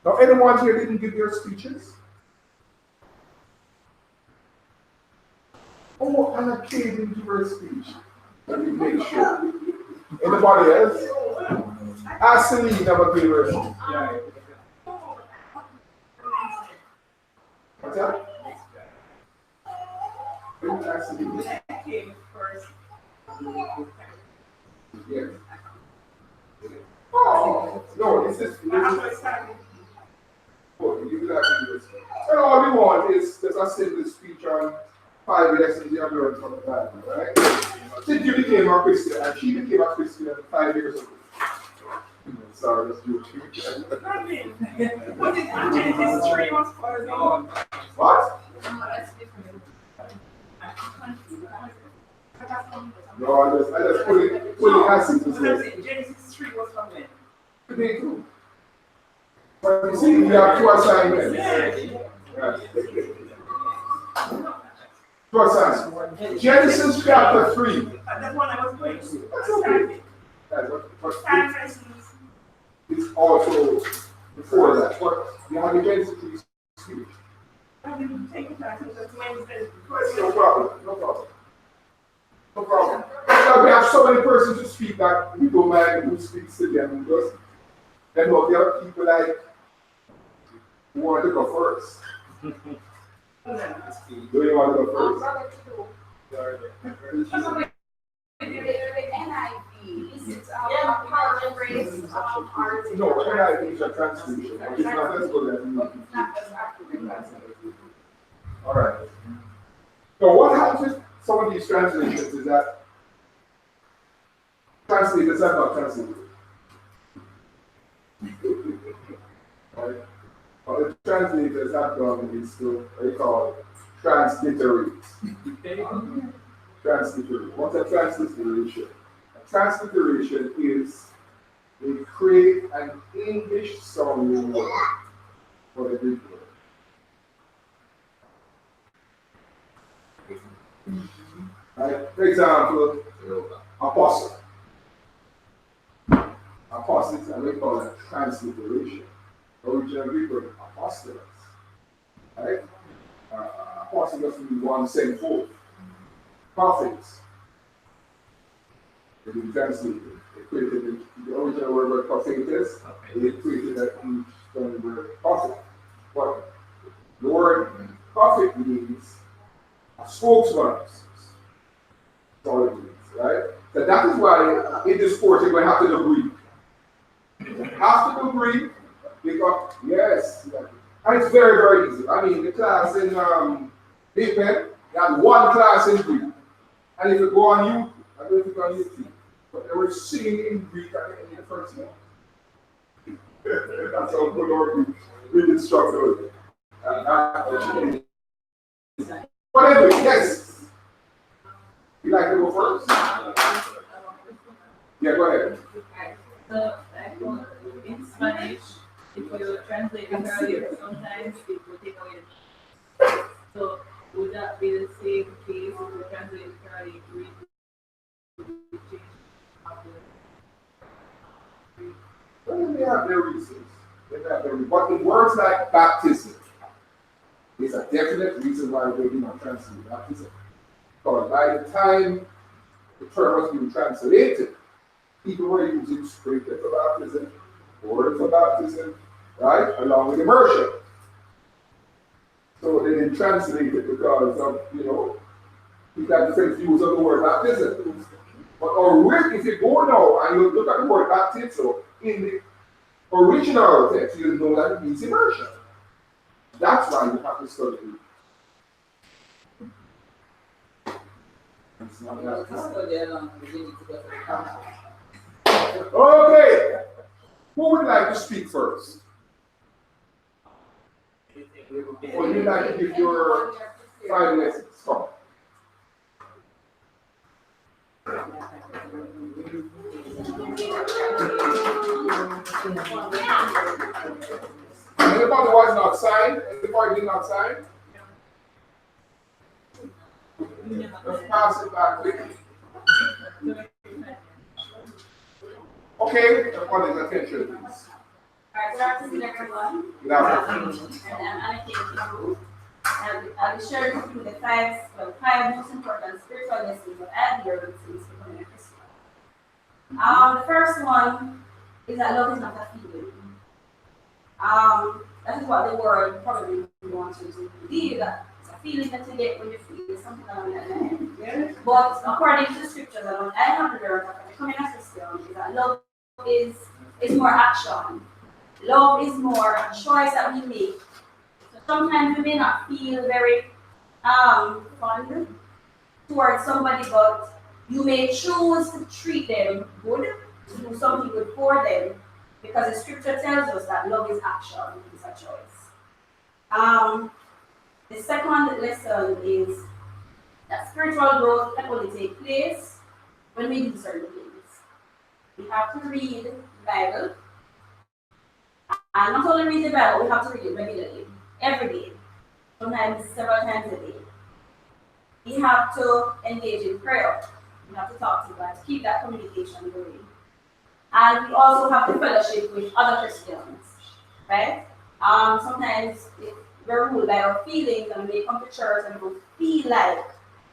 Now, anyone here didn't give your speeches? Oh, Anna Kay didn't give her speech. Let me make sure. Anybody else? Ashley never gave her speech.
Yeah.
What's that? Ashley.
Came first.
Yes. Oh, no, this is. Oh, you do that to this. And all we want is just a simple speech on 5 lessons you have learned from the Bible, right? Since you became a Christian, and she became a Christian 5 years ago. Sorry, that's joking.
What is Genesis 3 was for?
What?
No, that's different.
No, I just put it acid to say.
Genesis 3 was from when?
Today too. But you see, you have 2 assignments. Right. 2 assignments. Genesis chapter 3.
That's what I was going to.
That's okay. That's what
Time lessons.
it's also before that. But you have the Genesis 3 speech.
I didn't take it back. That's Wednesday.
No problem. No problem. No problem. Because we have so many persons to speak that we don't mind who speaks to them because then there are people like who want to go first. Do you want to go first? No, NIV is a translation. It's not as good as all right. So what happens with some of these translations is that translators are not translated. Right? What the translators have done is to what they call transliterate. Transliterate. What's a transliteration? A transliteration is they create an English sounding word for the Greek word. Right? For example, apostle. Apostle is what we call a transliteration. Original Greek word apostolos. Right? Apostle doesn't mean one sent forth. Prophets. They didn't translate it. They created the original word prophetess. They created that English word prophet. But the word prophet means a spokesman. That's all it means, right? So that is why in this course you're going to have to do Greek. You have to do Greek because, yes, and it's very, very easy. I mean, the class in Big Pen, you have one class in Greek. And if you go on YouTube, I don't know if you go on YouTube, but they were singing in Greek in the first one. That's how good our Greek instructor. But anyway, yes. You like to go first? Yeah, go ahead.
So, in Spanish, if you translate literally, sometimes it will take away the. So, would that be the same case if you translate literally Greek?
Well, they have their reasons. But the words like baptism is a definite reason why they do not translate baptism. Because by the time the term was being translated, people were using sprinkler for baptism, water for baptism, right? Along with immersion. So they didn't be translated because of, you got different views of the word baptism. But if you go now and you look at the word baptism in the original text, you know that it means immersion. That's why you have to study it. Okay. Who would like to speak first? Or you'd like to give your 5 lessons? Come. Anybody was not signed? Anybody did not sign? Let's pass it back quickly. Okay, everybody's attention, please.
Alright, good afternoon, everyone.
Good afternoon.
And I'm Anna Kim. I'll be sharing with you the five most important spiritual lessons that I've learned since becoming a Christian. The first one is that love is not a feeling. That is what the world probably wants you to believe, that it's a feeling that you get when you feel something along that line. Yeah. But according to the scriptures, and what I have learned after becoming a Christian is that love is more action. Love is more a choice that we make. So sometimes we may not feel very fond towards somebody, but you may choose to treat them good, to do something good for them, because the scripture tells us that love is action, it's a choice. The second lesson is that spiritual growth can only take place when we do certain things. We have to read the Bible, and not only read the Bible, we have to read it regularly, every day, sometimes several times a day. We have to engage in prayer. We have to talk to God to keep that communication going. And we also have to fellowship with other Christians, right? Sometimes we're ruled by our feelings and we come to church and we don't feel like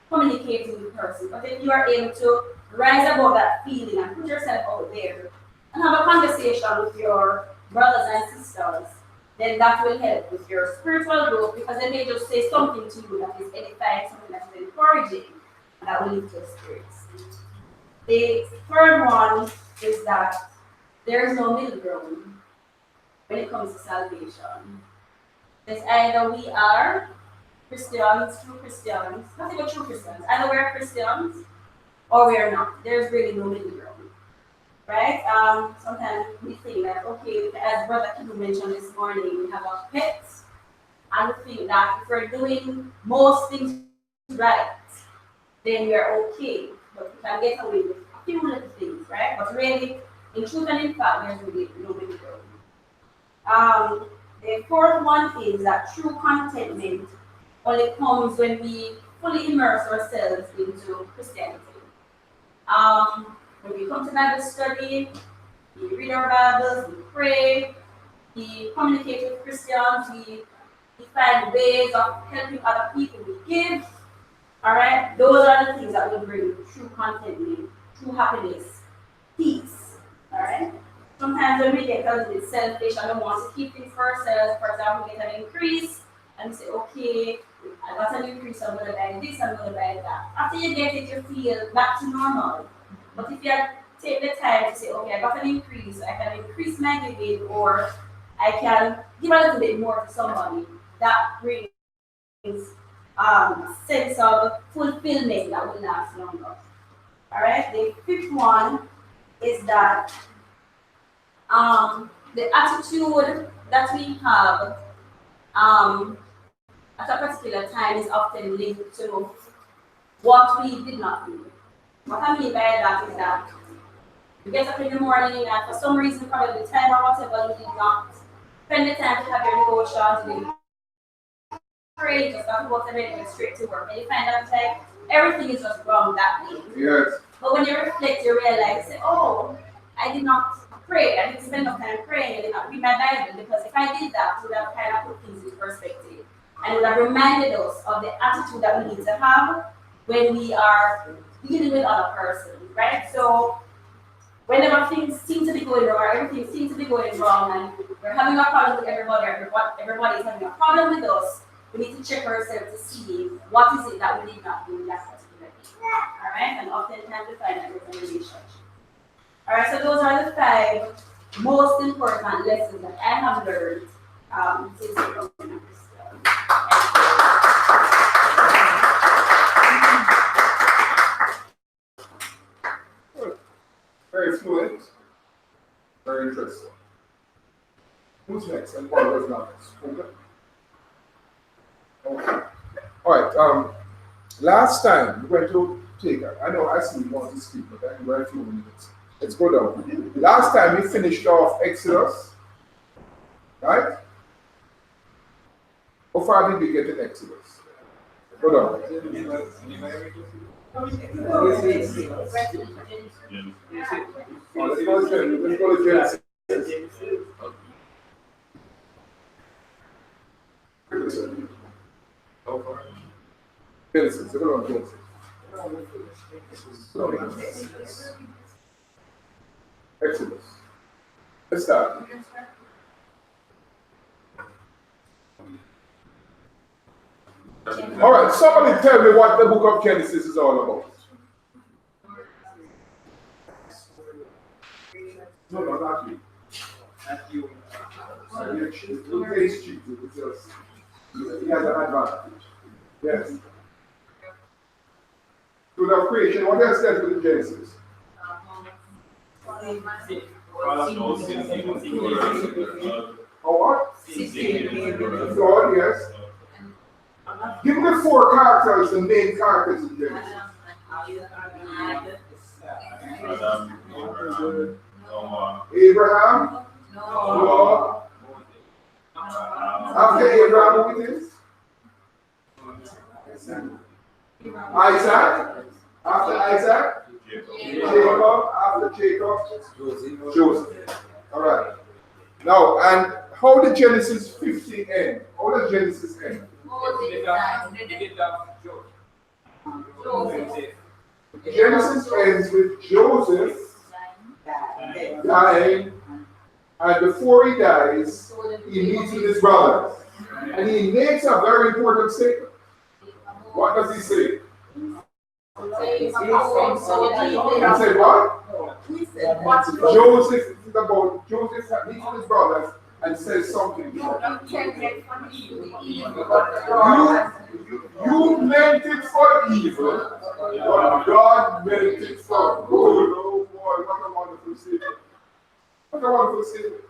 communicating with the person. But if you are able to rise above that feeling and put yourself out there and have a conversation with your brothers and sisters, then that will help with your spiritual growth, because they may just say something to you that is edifying, something that is encouraging, and that will lead to your spirits. The third one is that there is no middle ground when it comes to salvation. It's either we are Christians, true Christians, not even true Christians, either we're Christians or we're not. There's really no middle ground. Right? Sometimes we think that, okay, as Brother Kibu mentioned this morning, we have our pets, and we think that if we're doing most things right, then we're okay. But we can get away with a few little things, right? But really, in truth and in fact, there's really no middle ground. The fourth one is that true contentment only comes when we fully immerse ourselves into Christianity. When we come to Bible study, we read our Bibles, we pray, we communicate with Christians, we find ways of helping other people, we give. All right, those are the things that will bring true contentment, true happiness, peace. All right. Sometimes when we get a little bit selfish and we want to keep things for ourselves, for example, we get an increase and we say, okay, I got an increase, I'm going to buy this, I'm going to buy that. After you get it, you feel back to normal. But if you take the time to say, okay, I got an increase, I can increase my giving, or I can give a little bit more to somebody, that brings sense of fulfillment that will last longer. All right. The fifth one is that the attitude that we have at a particular time is often linked to what we did not do. What I mean by that is that you get up in the morning and for some reason, probably the time or whatever, you did not spend the time to have your devotions, you didn't pray, just got to go to bed and get straight to work. And you find out like everything is just wrong that day.
Yes.
But when you reflect, you realize, say, oh, I did not pray, I didn't spend enough time praying, I did not read my Bible, because if I did that, it would have kind of put things into perspective. And it would have reminded us of the attitude that we need to have when we are dealing with other persons, right? So whenever things seem to be going wrong, or everything seems to be going wrong, and we're having a problem with everybody, or everybody is having a problem with us,
we need to check ourselves to see what is it that we did not do in that particular day. All right, and oftentimes we find that there's a relationship. All right, so those are the 5 most important lessons that I have learned since coming to
Very fluent. Very interesting. Who's next? And what was next? Okay. All right. Last time we went to take. I know I see you want to speak, but I can very few minutes. Let's go down. Last time we finished off Exodus, right? How far did we get in Exodus? Go down. Let's go to Genesis. Genesis. Go on, Genesis. Exodus. Let's start. All right, somebody tell me what the book of Genesis is all about. No, not you. He has an advantage. Yes. To the creation, what else says with Genesis? Oh, what? God, yes. Give me the 4 characters, the main characters in Genesis. Abraham, Noah. After Abraham, who it is? Isaac. After Isaac, Jacob. After Jacob, Joseph. All right. Now, and how did Genesis 15 end? How does Genesis end? Genesis ends with Joseph dying, and before he dies, he meets with his brothers. And he makes a very important statement. What does he say? He said what? Joseph is about Joseph meets with his brothers and says something. You meant it for evil, but God meant it for good. Oh boy, what a wonderful statement. What a wonderful statement.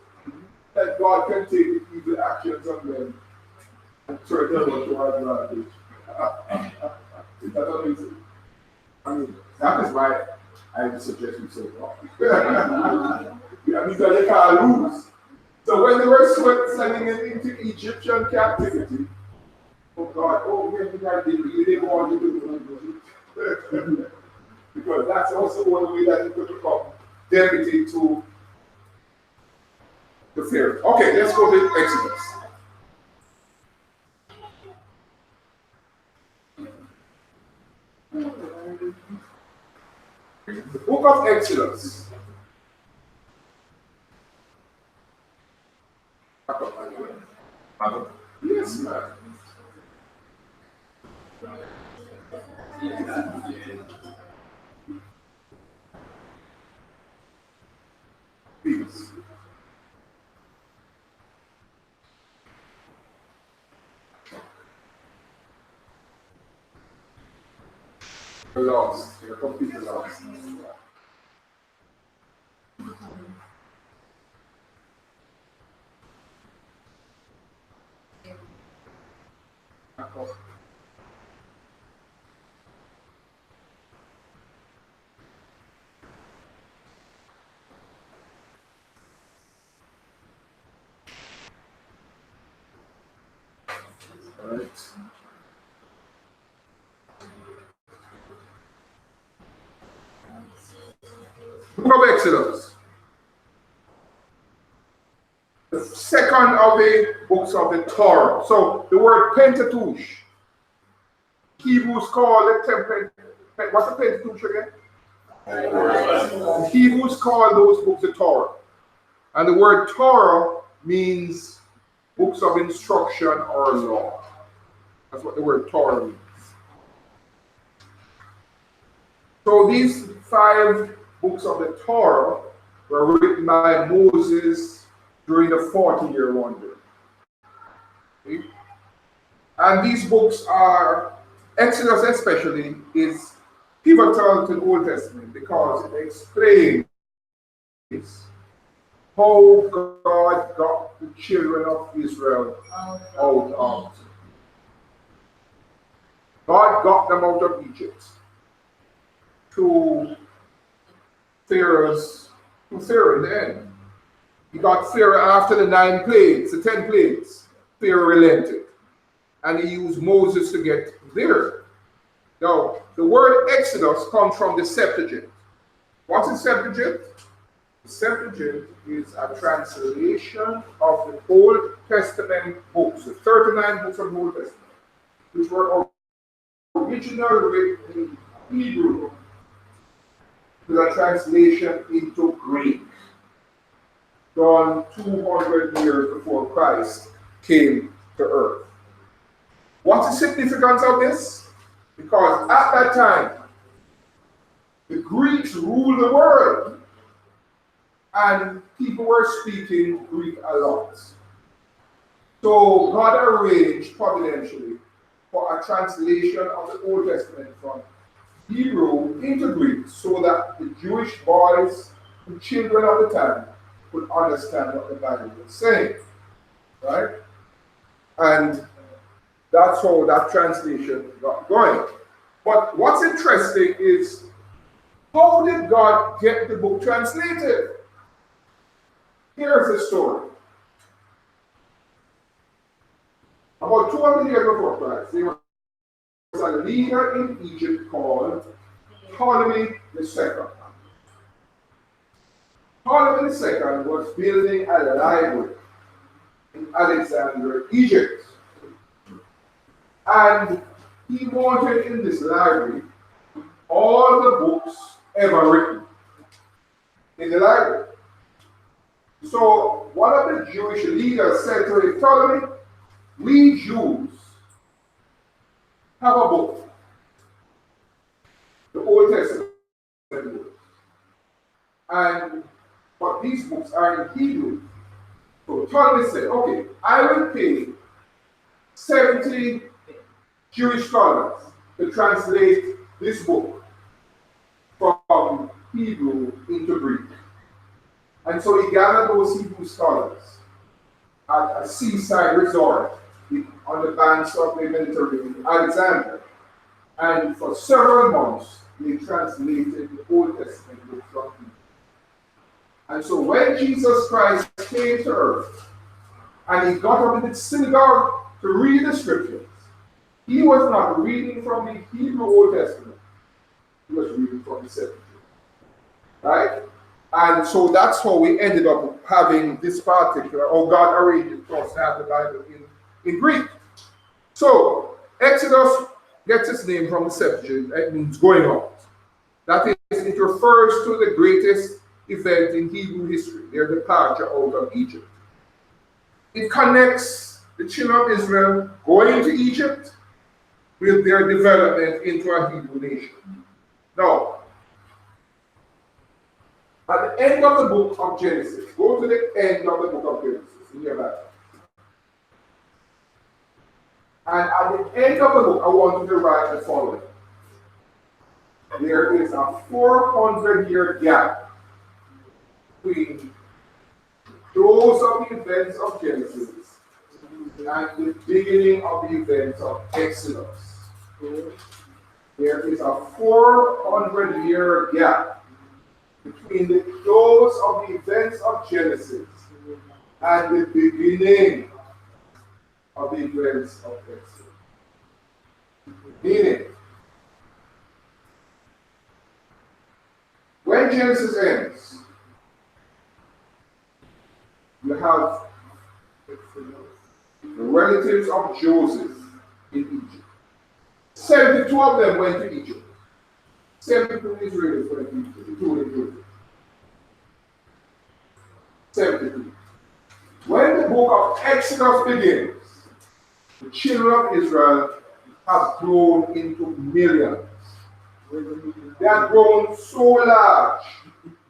That God can take the evil actions of men and turn them into our advantage. Is that amazing? I mean, that is why I suggest you say wrong. Yeah, because they can't lose. So when they were sending him into Egyptian captivity, oh God, oh, we didn't want you to do it. Because that's also one way that you could become deputy to the Pharaoh. Okay, let's go to Exodus. The book of Exodus. Yes, man. Peace. You're lost. You're completely lost. All right. Book of Exodus. The second of the books of the Torah. So the word Pentateuch. Hebrews call it what's the Pentateuch again? The Hebrews call those books the Torah. And the word Torah means books of instruction or law. That's what the word Torah means. So these 5 books of the Torah were written by Moses during the 40-year wonder. Okay? And these books are, Exodus especially, is pivotal to the Old Testament because it explains how God got the children of Israel out of. God got them out of Egypt to Pharaoh in the end. He got Pharaoh after the 9 plagues, the 10 plagues. Pharaoh relented. And he used Moses to get there. Now, the word Exodus comes from the Septuagint. What's the Septuagint? The Septuagint is a translation of the Old Testament books, the 39 books of the Old Testament, which were originally written in Hebrew, with a translation into Greek, done 200 years before Christ came to earth. What's the significance of this? Because at that time, the Greeks ruled the world, and people were speaking Greek a lot. So God arranged providentially for a translation of the Old Testament from Hebrew into Greek so that the Jewish boys and children of the time could understand what the Bible was saying. Right? And that's how that translation got going. But what's interesting is, how did God get the book translated? Here's the story. About 200 years before Christ, there was a leader in Egypt called Ptolemy II. Ptolemy II was building a library in Alexandria, Egypt. And he wanted in this library all the books ever written in the library. So one of the Jewish leaders said to him, Ptolemy, we Jews have a book, the Old Testament books. But these books are in Hebrew. So Ptolemy said, okay, I will pay 70 Jewish scholars to translate this book from Hebrew into Greek. And so he gathered those Hebrew scholars at a seaside resort on the banks of the Mediterranean, Alexandria. And for several months, they translated the Old Testament book from Hebrew. And so when Jesus Christ came to earth, and he got up in the synagogue to read the scriptures, he was not reading from the Hebrew Old Testament. He was reading from the Septuagint. Right? And so that's how we ended up having this particular, God arranged it for us to have the Bible in Greek. So, Exodus gets its name from the Septuagint. It means going out. That is, it refers to the greatest event in Hebrew history, their departure out of Egypt. It connects the children of Israel going to Egypt with their development into a Hebrew nation. Now, at the end of the book of Genesis, go to the end of the book of Genesis in your Bible. And at the end of the book, I want you to write the following. There is a 400-year gap between those of the events of Genesis and the beginning of the events of Exodus. There is a 400-year gap between the close of the events of Genesis and the beginning of the events of Exodus. Meaning, when Genesis ends, you have the relatives of Joseph in Egypt. 72 of them went to Egypt. 72 Israelis went to Egypt, including Joseph. 72. When the book of Exodus begins, the children of Israel have grown into millions. They have grown so large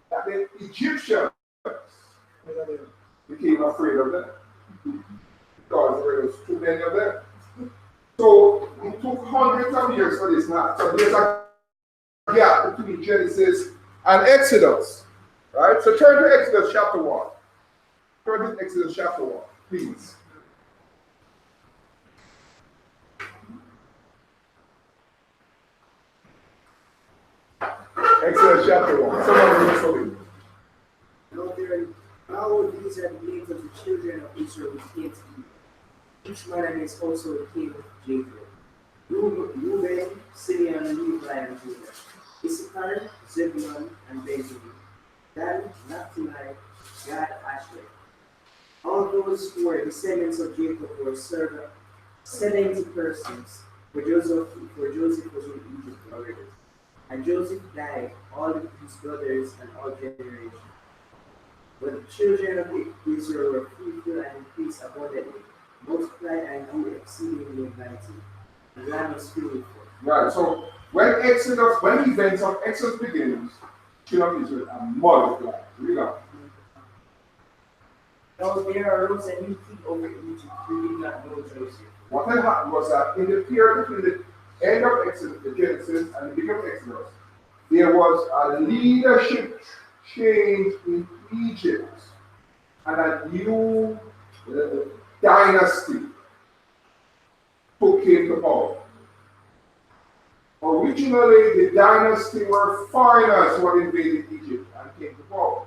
that the Egyptians became afraid of them because there was too many of them. So it took hundreds of years for this now. So there's a gap between Genesis and Exodus. Right? So turn to Exodus chapter 1. Turn to Exodus chapter 1, please. Exodus chapter 1. Someone read for me.
Now these are the names of the children of Israel which came to Egypt. Each man and his household came of Jacob. Reuben, Simeon, Levi, and Judah. Issachar, Zebulun, and Benjamin. Dan, Naphtali, Gad, Asher. All those who were descendants of Jacob were 70 persons, for Joseph was in Egypt already. And Joseph died, all his brothers and all generations. But the children of Israel were fruitful and increased abundantly, multiplied and grew exceedingly mighty. The land was filled with food.
Right, so when the events of Exodus begins, children of Israel are multiplied. Read on.
Now there arose a new king over Egypt who did not know Joseph.
What had happened was that in the period between the end of Exodus, the Genesis, and the beginning of Exodus, there was a leadership change in Egypt and a new dynasty who came to power. Originally, the dynasty were foreigners who had invaded Egypt and came to power.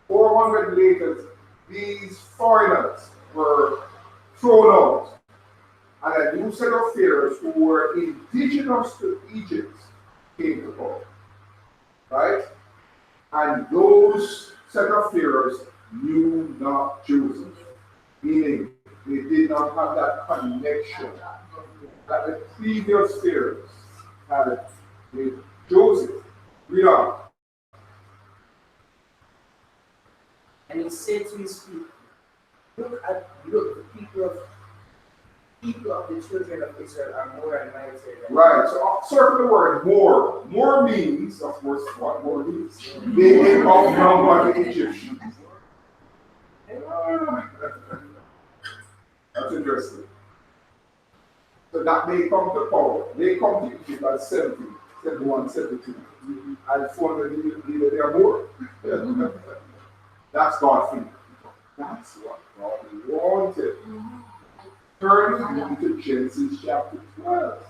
400 later, these foreigners were thrown out, and a new set of pharaohs who were indigenous to Egypt came to power. Right? And those set of pharaohs knew not Joseph, meaning they did not have that connection that the previous pharaohs had with Joseph. Read on.
And he said to his people, Look, the people of the children of Israel are more and mightier than
Right, so I'll circle the word more. More means, of course, what more means? They outnumber the Egyptians. That's interesting. So that they come to power. They come to Egypt at 70, 71, 72. And 400 leaders, they are more. That's God's thing. That's what God wanted. Turn into Genesis chapter 12.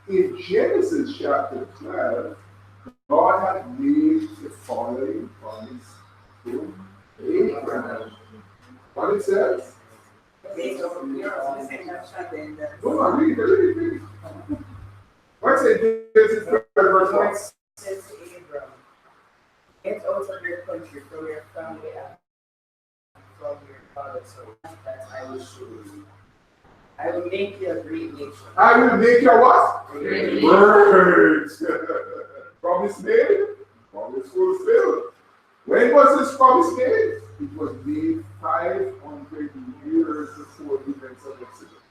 In Genesis chapter 12, God had made the following promise to Abraham. What it says? No, read it. What says Genesis 12, verse 1?
Lord said to Abraham, Get out of your country, from your family, and from your father's house, that I will show you. I will make you a great nation.
I will make you what? Words. Promise made, promise fulfilled. When was this promise made? It was made 500 years before the events of Exodus.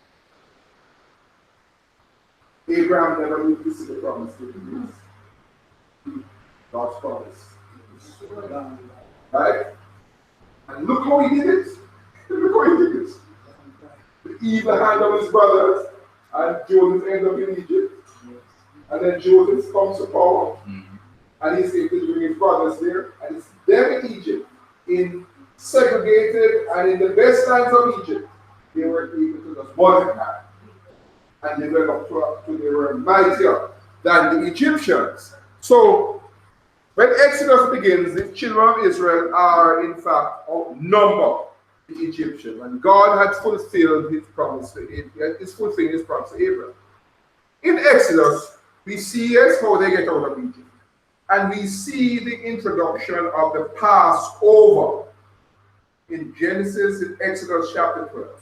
Abraham never lived to see the promise taken place. God's promise. Right? And look how he did it. Look how he did it. The evil hand of his brothers, and Joseph ends up in Egypt. And then Joseph comes to power, and he's able to bring his brothers there, and it's them in Egypt, in segregated and in the best times of Egypt, they were able to just multiply and develop to they were mightier than the Egyptians. So when Exodus begins, the children of Israel are in fact outnumbered the Egyptians, and God had fulfilled his promise to Abraham. He's fulfilling his promise to Abraham. In Exodus, we see how they get out of Egypt, and we see the introduction of the Passover in Genesis and Exodus chapter 12.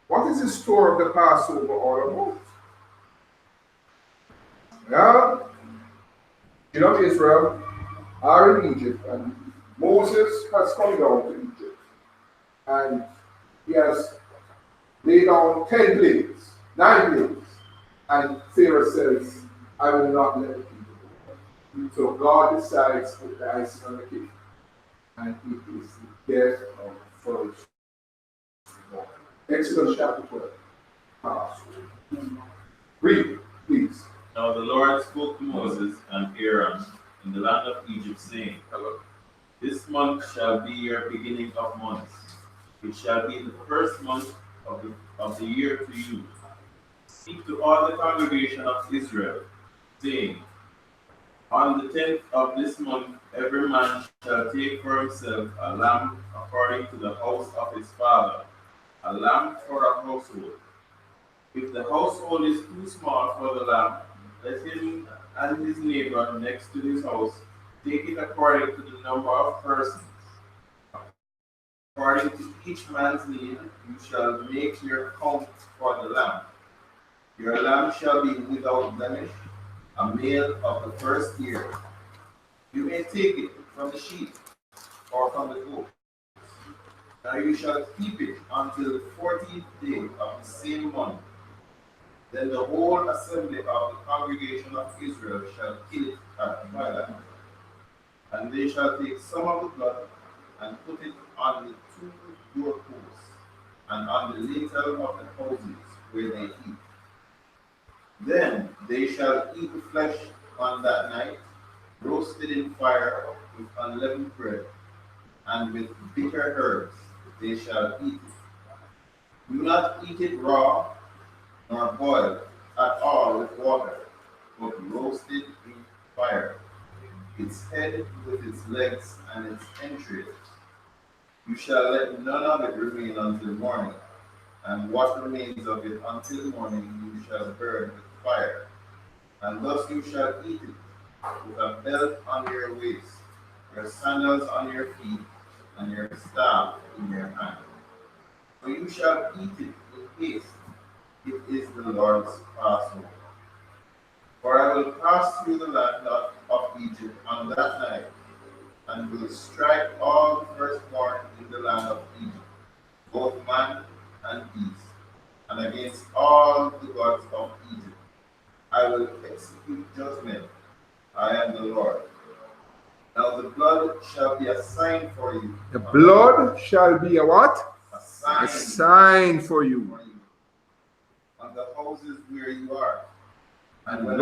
What is the story of the Passover all about? Well, the children of Israel are in Egypt, and Moses has come down to Egypt, and he has laid down 10 plagues. 9 days. And Pharaoh says, I will not let the people go. So God decides to put the icing on the cake. And it is the death of the first born. Exodus chapter 12. Read, please.
Now the Lord spoke to Moses and Aaron in the land of Egypt, saying,
Hello.
This month shall be your beginning of months. It shall be the first month of the year to you. Speak to all the congregation of Israel, saying, On the 10th of this month, every man shall take for himself a lamb according to the house of his father, a lamb for a household. If the household is too small for the lamb, let him and his neighbor next to his house take it according to the number of persons. According to each man's need, you shall make your count for the lamb. Your lamb shall be without blemish, a male of the first year. You may take it from the sheep or from the goat. Now you shall keep it until the 14th day of the same month. Then the whole assembly of the congregation of Israel shall kill it at twilight. And they shall take some of the blood and put it on the 2 doorposts and on the lintel of the houses where they eat. Then they shall eat the flesh on that night, roasted in fire with unleavened bread, and with bitter herbs they shall eat it. Do not eat it raw, nor boiled at all with water, but roasted in fire, its head with its legs and its entrails. You shall let none of it remain until morning, and what remains of it until morning you shall burn with fire. And thus you shall eat it, with a belt on your waist, your sandals on your feet, and your staff in your hand. For you shall eat it in haste. It is the Lord's Passover. For I will pass through the land of Egypt on that night, and will strike all the firstborn in the land of Egypt, both man and beast, and against all the gods of Egypt. I will execute judgment. I am the Lord. Now the blood shall be a sign for you.
The blood shall be a what?
A sign,
A sign for you.
On the houses where you are. And
When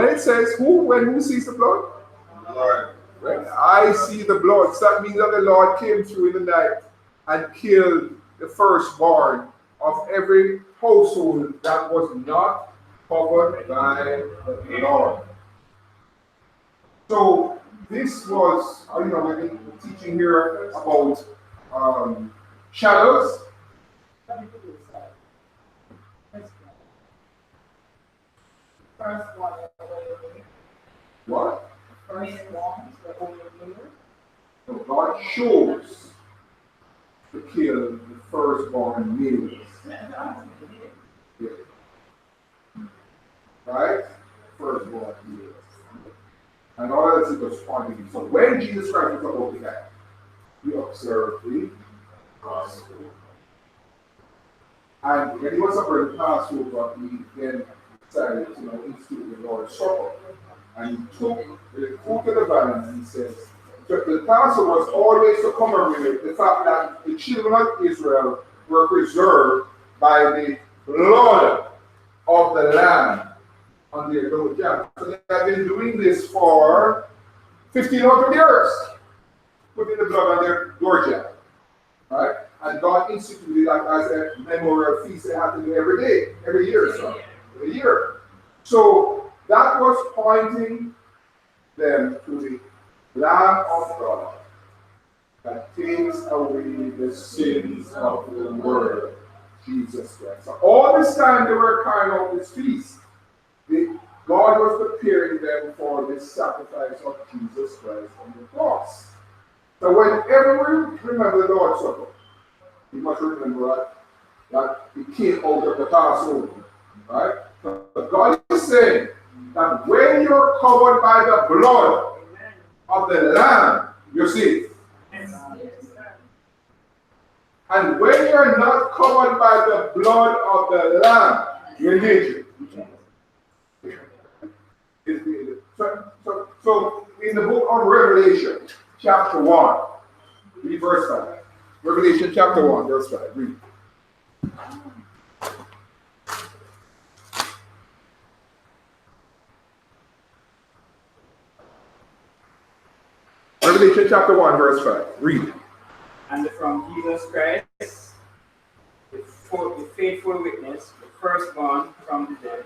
it says who sees the blood?
the Lord.
When I see the blood, so that means that the Lord came through in the night and killed the firstborn of every household that was not covered by the Lord. So this was, we've been teaching here about shadows.
First one,
What?
first one, the only year.
So God chose to kill the firstborn males. Yeah. Right? Firstborn males. And all that is was pointing. So when Jesus Christ was about that, we observed the Passover. And when he was over the Passover, he then decided to institute the Lord's Supper. And he took the fruit of the vine and he says, the Passover was always to commemorate the fact that the children of Israel were preserved by the blood of the Lamb on their door jam. So they have been doing this for 1,500 years, putting the blood on their door jam. Right? And God instituted that as a memorial feast they had to do every day, every year. Every year. So that was pointing them to the Lamb of God that takes away the sins of the world, Jesus Christ. So all this time they were carrying out this feast, God was preparing them for this sacrifice of Jesus Christ on the cross. So whenever we remember the Lord's Supper, you must remember that it came out of the Passover, right? But God is saying that when you're covered by the blood of the Lamb, you're saved. And when you're not covered by the blood of the Lamb, you're in danger. So in the book of Revelation, chapter 1, read verse 5. Revelation chapter 1, verse 5. Read. Revelation chapter 1, verse 5. Read.
And from Jesus Christ, the faithful witness, the firstborn from the dead,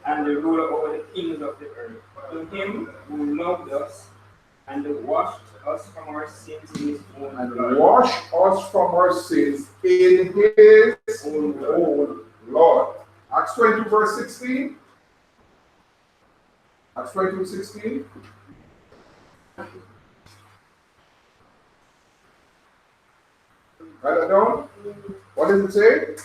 and the ruler over the kings of the earth. To him who loved us and washed us from our sins in his own blood.
And wash us from our sins in his own blood. Acts 22, verse 16. Acts 22, 16. Write that down. What does it say?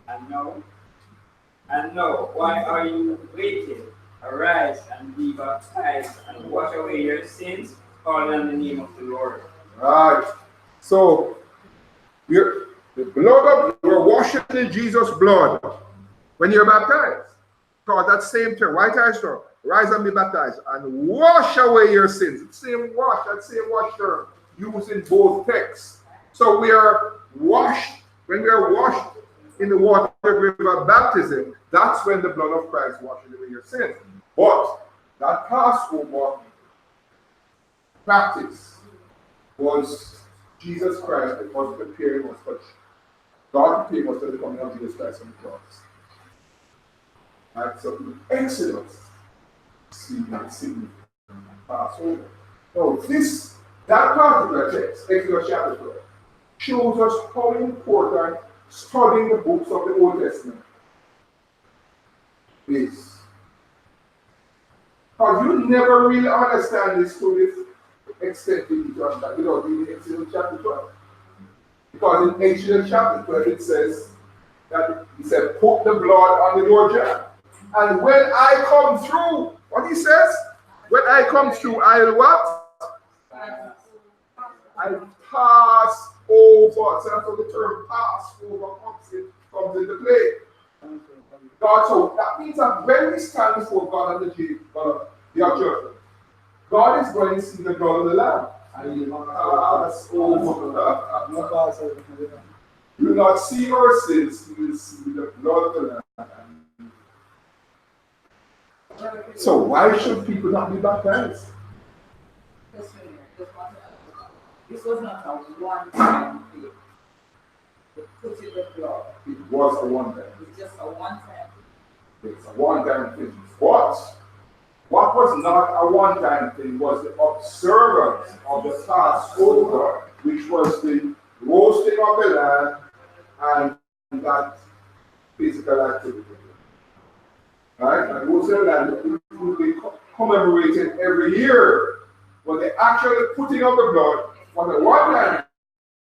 And now, why are you waiting? Arise and be baptized and wash away your sins, calling on the name of the Lord.
Right. So, we're washing in Jesus' blood when you're baptized. Because that same term, white I strong, rise and be baptized and wash away your sins. It's the same wash, that same wash term used in both texts. So we are washed, when we are washed in the water of baptism, that's when the blood of Christ washes away your sins. But that Passover practice was Jesus Christ that was preparing us for God preparing us for the coming of Jesus Christ on the cross. Right? So in Exodus, see Passover. So that particular text, Exodus chapter 12, shows us how important studying the books of the Old Testament is. Because you never really understand this to this extent without reading Exodus chapter 12. Because in Exodus chapter 12 it says that he said, put the blood on the door jamb. And when I come through, what he says? When I come through, I'll what? I'll pass over. So that's what the term pass over comes into play. God, so that means that when we stand before God on the day of judgment, God is going to see the blood of the Lamb. And he will pass over. You will not see our sins, you will see the blood of the Lamb. So why should people not be baptized?
This was not a one-time thing. Put in the blood.
It was a one-time.
It's just a one-time.
It's a one-time thing. But what was not a one-time thing was the observance of the Passover, which was the roasting of the lamb and that physical activity. Right? And roasting of the lamb will be commemorated every year. But the actual putting of the blood was a one-time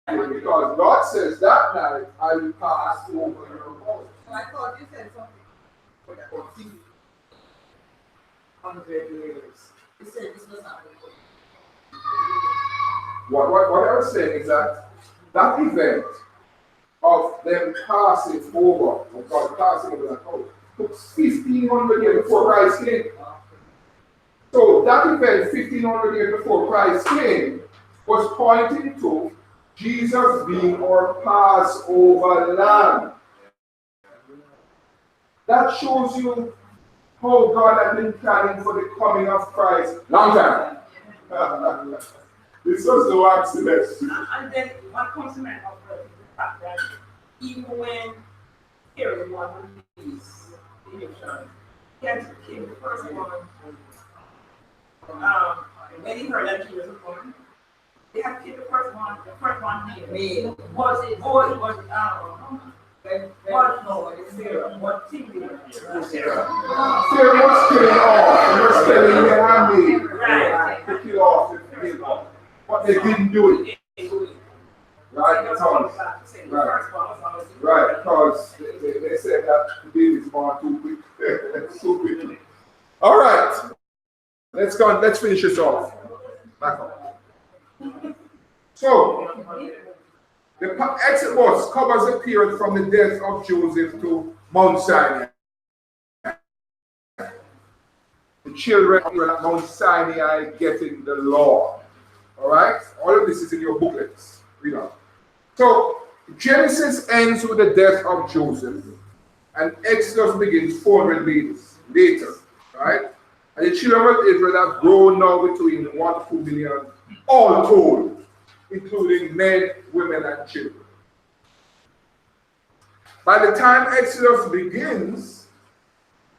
thing, because God says that night I will pass over your house.
So I thought you said something for the 100 years. You said this was not good.
What I was saying is that event of them passing over, of God passing over that house, took 1,500 years before Christ came. So that event, 1,500 years before Christ came, was pointing to Jesus being our Passover lamb. That shows you how God had been planning for the coming of Christ. Long time. This was no accident.
And then what comes to mind of the fact that even when Herod was released, he had to kill the first one. When he heard that Jesus was born, they had to kill the first one male. Was Sarah.
Sarah was killing off. They were killing the handmaid.
Right.
To kill off the people. But they didn't do it. Right? Right, because they said that the baby's born too quick. Too quickly. All right. Let's finish this off. Back up. So, The Exodus covers the period from the death of Joseph to Mount Sinai. The children at Mount Sinai getting the law. All right? All of this is in your booklets. Read on. So, Genesis ends with the death of Joseph, and Exodus begins 400 years later. Right? And the children of Israel have grown now between 1 to 2 million, all told, including men, women, and children. By the time Exodus begins,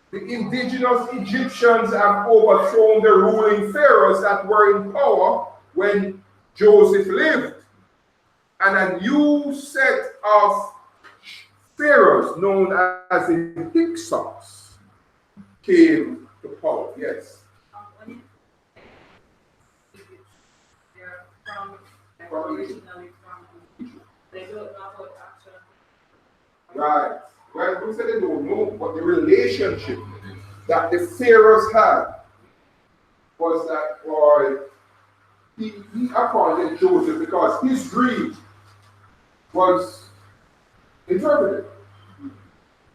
the indigenous Egyptians have overthrown the ruling pharaohs that were in power when Joseph lived. And a new set of pharaohs known as the Hyksos came to power. Yes.
Originally from they don't know about action.
Right. Well, we said they don't know, but the relationship that the pharaohs had was that, or he appointed Joseph because his dream was interpreted.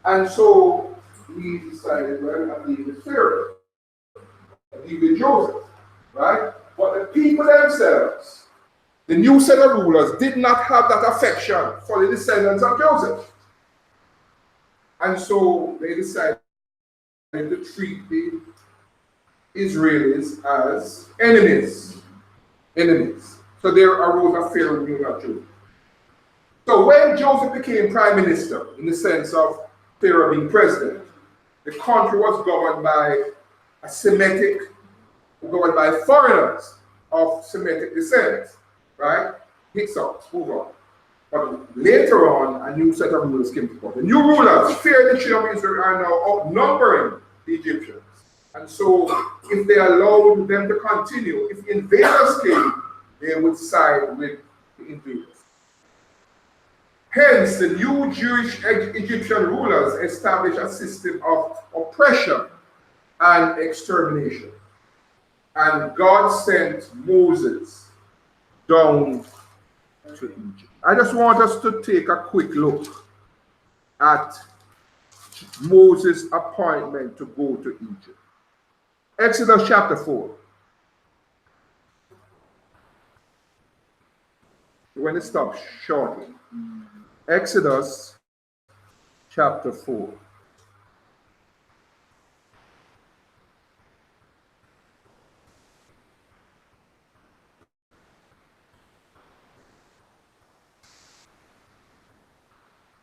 And so he decided, well, I'll leave the Pharaoh, I'll leave with Joseph, right? But the people themselves, the new set of rulers, did not have that affection for the descendants of Joseph. And so they decided to treat the Israelis as enemies. Enemies. So there arose a fear of Joseph. So when Joseph became prime minister, in the sense of Pharaoh being president, the country was governed by a Semitic, governed by foreigners of Semitic descent, right? Hyksos, move on. But later on, a new set of rulers came to power. The new rulers feared the children of Israel are now outnumbering the Egyptians. And so, if they allowed them to continue, if invaders came, they would side with the invaders. Hence, the new Jewish Egyptian rulers established a system of oppression and extermination. And God sent Moses down to Egypt. I just want us to take a quick look at Moses' appointment to go to Egypt. Exodus chapter 4. We're going to stop shortly. Exodus chapter 4.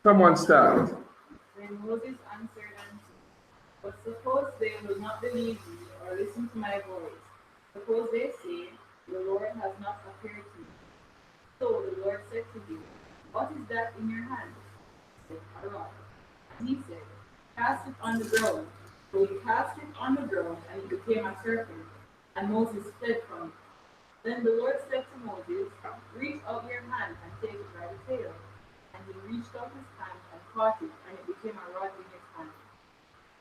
Someone start.
Then Moses answered and said, but suppose they will not believe me or listen to my voice. Suppose they say, the Lord has not appeared to me. So the Lord said to him, what is that in your hand? He said, a rod. And he said, cast it on the ground. So he cast it on the ground, and it became a serpent. And Moses fled from it. Then the Lord said to Moses, reach out your hand and take it by the tail. And he reached out his hand and caught it, and it became a rod in his hand,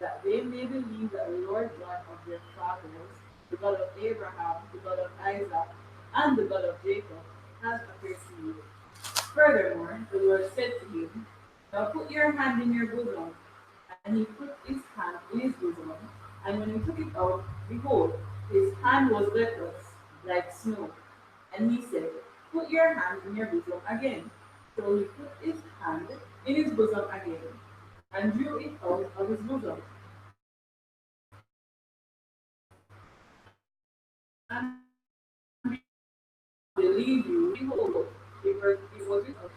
that they may believe that the Lord God of their fathers, the God of Abraham, the God of Isaac, and the God of Jacob, has appeared to you. Furthermore, the Lord said to him, now put your hand in your bosom. And he put his hand in his bosom, and when he took it out, behold, his hand was leprous, like snow. And he said, put your hand in your bosom again. So he put his hand in his bosom again, and drew it out of his bosom. And believe you, behold, it was without,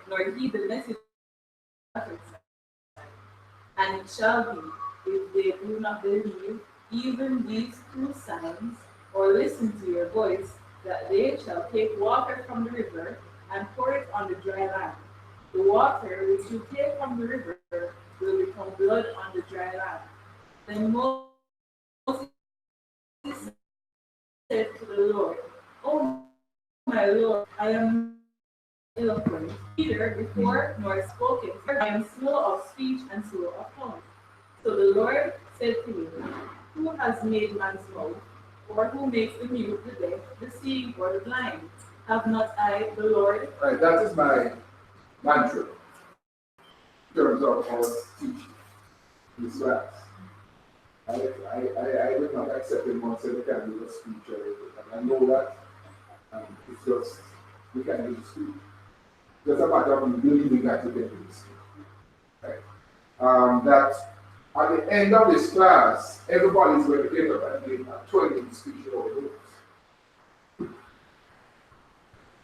nor heed the message. And it shall be, if they do not believe even these two signs, or listen to your voice, that they shall take water from the river and pour it on the dry land. The water which you take from the river will become blood on the dry land. Then Moses said to the Lord, oh my Lord, I am eloquent, neither before nor spoken, for I am slow of speech and slow of tongue. So the Lord said to him, who has made man's mouth, or who makes the mute, the deaf, the seeing, or the blind? Have not I, the Lord?
Right, that is my mantra in terms of our teaching this class. I will not accept anyone saying they can't do a speech or anything. And I know that it's just, we can't do the speech. It's just a matter of believing that you can do the speech. Right? That at the end of this class, everybody's going to get up and give a 20 speech over those.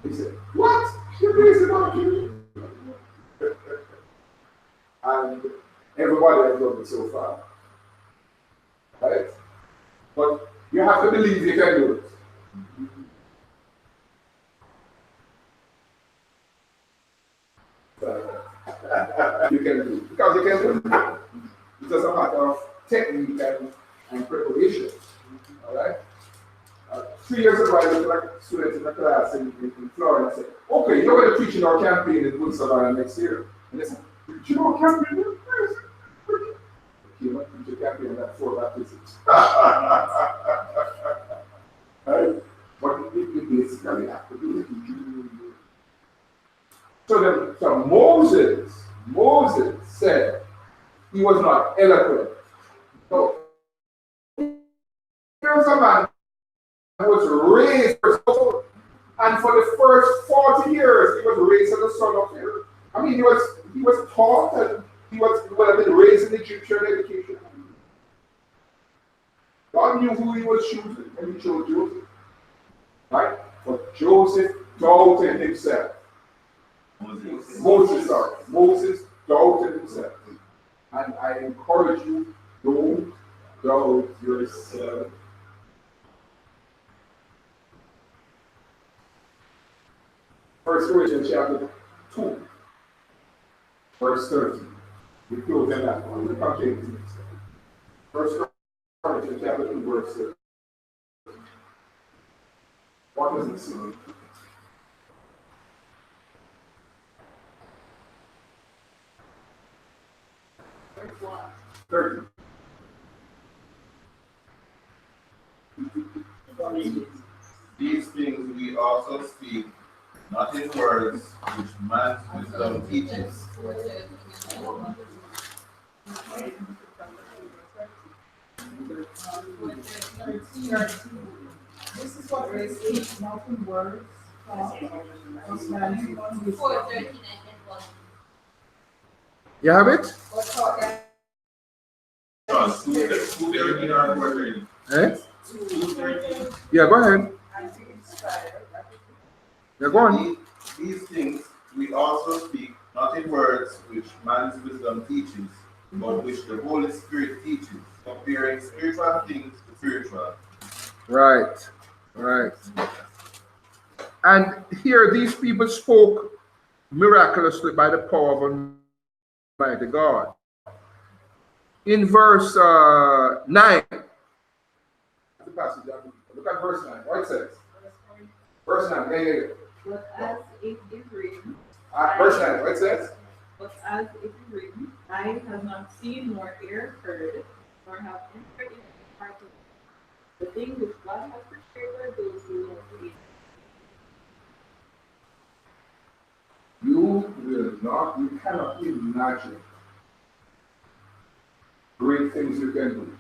He said, what? You're crazy about you? And everybody has done it so far. Right? But you have to believe you can do it. You can do it. Because you can do it. It's just a matter of technique and preparation. Alright? 3 years ago, I was like students in the class in Florida. I said, okay, you're going to preach in our campaign in Woodstock next year. And they said, preach in our campaign? You know, preach a campaign in that 4 baptisms. Right? But you basically have to do it. So Moses said he was not eloquent. So here's a man who was raised, and for the first 40 years he was raised as a son of Pharaoh. I mean, he was taught and he would have been raised in Egyptian education. God knew who he was choosing when he chose Joseph. Right? But Joseph doubted himself. Moses doubted himself. And I encourage you, don't doubt yourself. First Corinthians chapter 2, verse 13. We close in that one. We'll come to it next time. First Corinthians chapter 2, verse 13. What does it say?
What?
30.
These things we also speak, not in words which man's wisdom teaches.
This is what they speak, not in words.
You have it? Eh? Yeah, go ahead. Yeah, go on.
These things we also speak, not in words which man's wisdom teaches, but which the Holy Spirit teaches, comparing spiritual things to spiritual.
Right. And here these people spoke miraculously by the power of Almighty God. In verse 9, look at verse 9. What it says? Verse 9. Yeah.
But as it is written,
Verse 9. What it says?
but as it is written, I have not seen nor ear heard, nor have entered into the heart of the things which God has prepared for those who love Him.
You cannot imagine great things you can do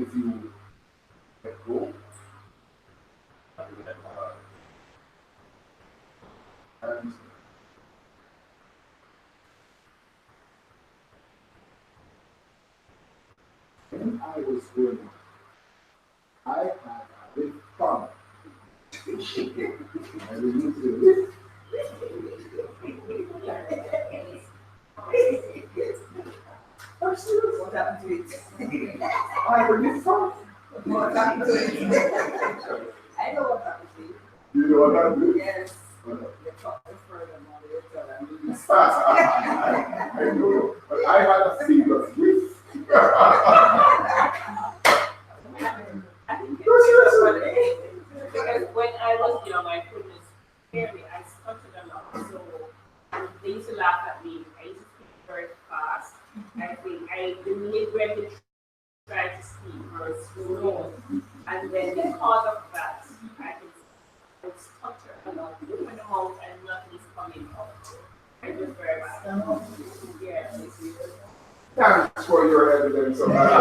if you let go. And when I was growing up, I had a big fun. And we used to
What happened to it? I heard it from. What happened to it? I know what happened to it.
You know what I do?
Yes. The top is further on the
I know, but I had a fever.
I think it's funny because when I was young, I couldn't hear me. I stuttered a lot, so they used to laugh at me. I used to speak very fast. I think I didn't when they tried to speak or slow, and then because of that, I can was stutter a lot, open the mouth and nothing is coming out. It was very bad. Yeah,
Thanks for your evidence of that.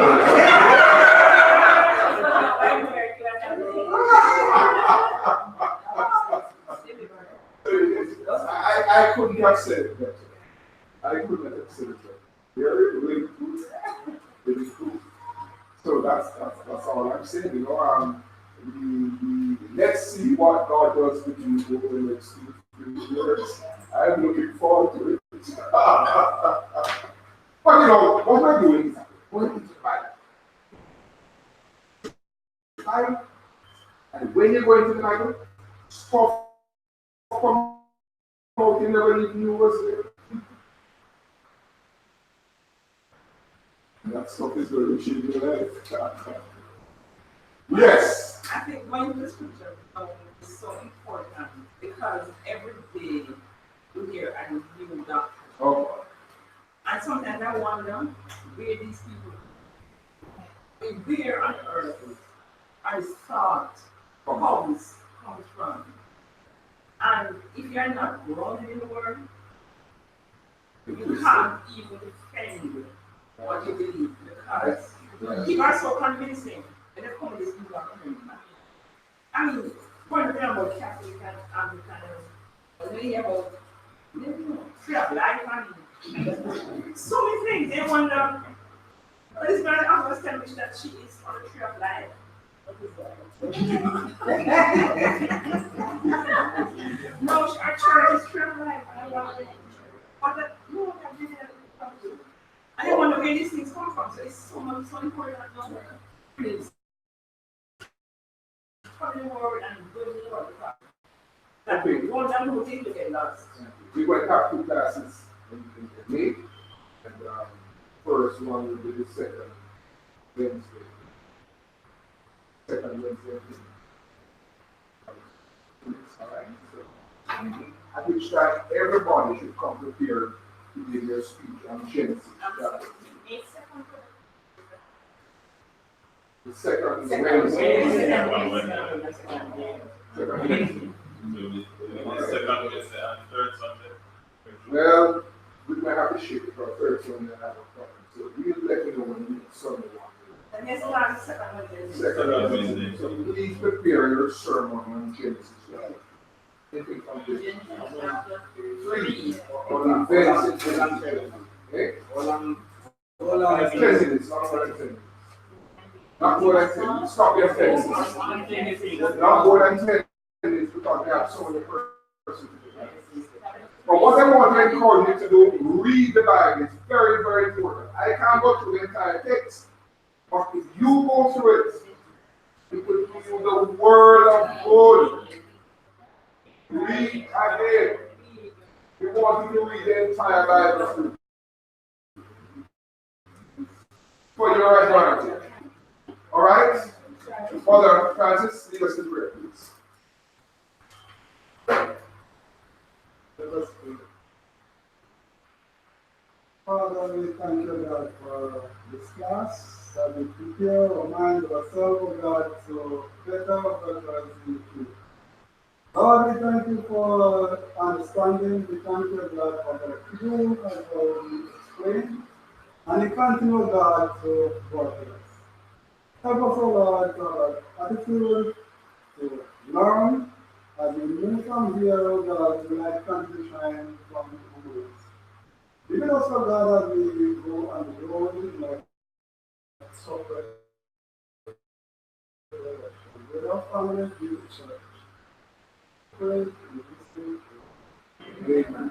I couldn't have said it better. I couldn't have said it better. Really, really cool. Really cool. So that's all I'm saying. You know, let's see what God does with you over the next 2 years. I'm looking forward to it. But you know, what am I doing is going into the Bible. And when you go into the Bible, stuff from out you never even knew was there. And that stuff is going to change your life. Yes.
I think going to the scripture is so important because every day we hear a new doctrine.
Oh.
And sometimes I wonder where these people, where on earth are thought comes from. And if you're not grounded in the word, you can't even defend what you believe because people are so convincing and they come with this new doctrine. I mean, one of them about Catholic and Anglican, and they hear about tree of life and so many things. They wonder, this girl always tell me that she is on the tree of life. No, our church is tree of life. I don't wonder where these things come from. So it's so much so important to know please. Come in the word and go to the word. That way, you won't have no thing to get lost.
We went to have 2 classes in May, and first one will be the second Wednesday. Alright, so at which time everybody should come prepared to give their speech on Genesis. The second Wednesday. Well, we might have to shift for a third Sunday and have a problem. So we'll let you know when we Sunday one.
And that's not the second one.
Second Wednesday. So please prepare your sermon on Genesis. Anything from this? 3 on events in Genesis. Okay? Hold on. 10 minutes, not more than 10 minutes. Not more than 10 minutes. Stop your 10 minutes. Not more than 10 minutes because we have so many persons. But what I want to encourage you to do, read the Bible. It's very, very important. I can't go through the entire text, but if you go through it, it will give you the word of God. Read again. We want you to read the entire Bible for your advantage. All right? Father Francis, lead us in prayer, please.
Let us pray. Father, we thank you, God, for this class, that we prepare our mind, ourselves, oh God, to better ourselves in the truth. Lord, we thank you for understanding. We thank you, God, for the clue and how we explain. And we continue, God, to work with us. Help us, oh Lord, to our attitude to learn. As we move from here, oh God, we like continue to shine from the woods. Even also, God, as we go on the road, like suffer with our family, we church. Pray in this name. Amen.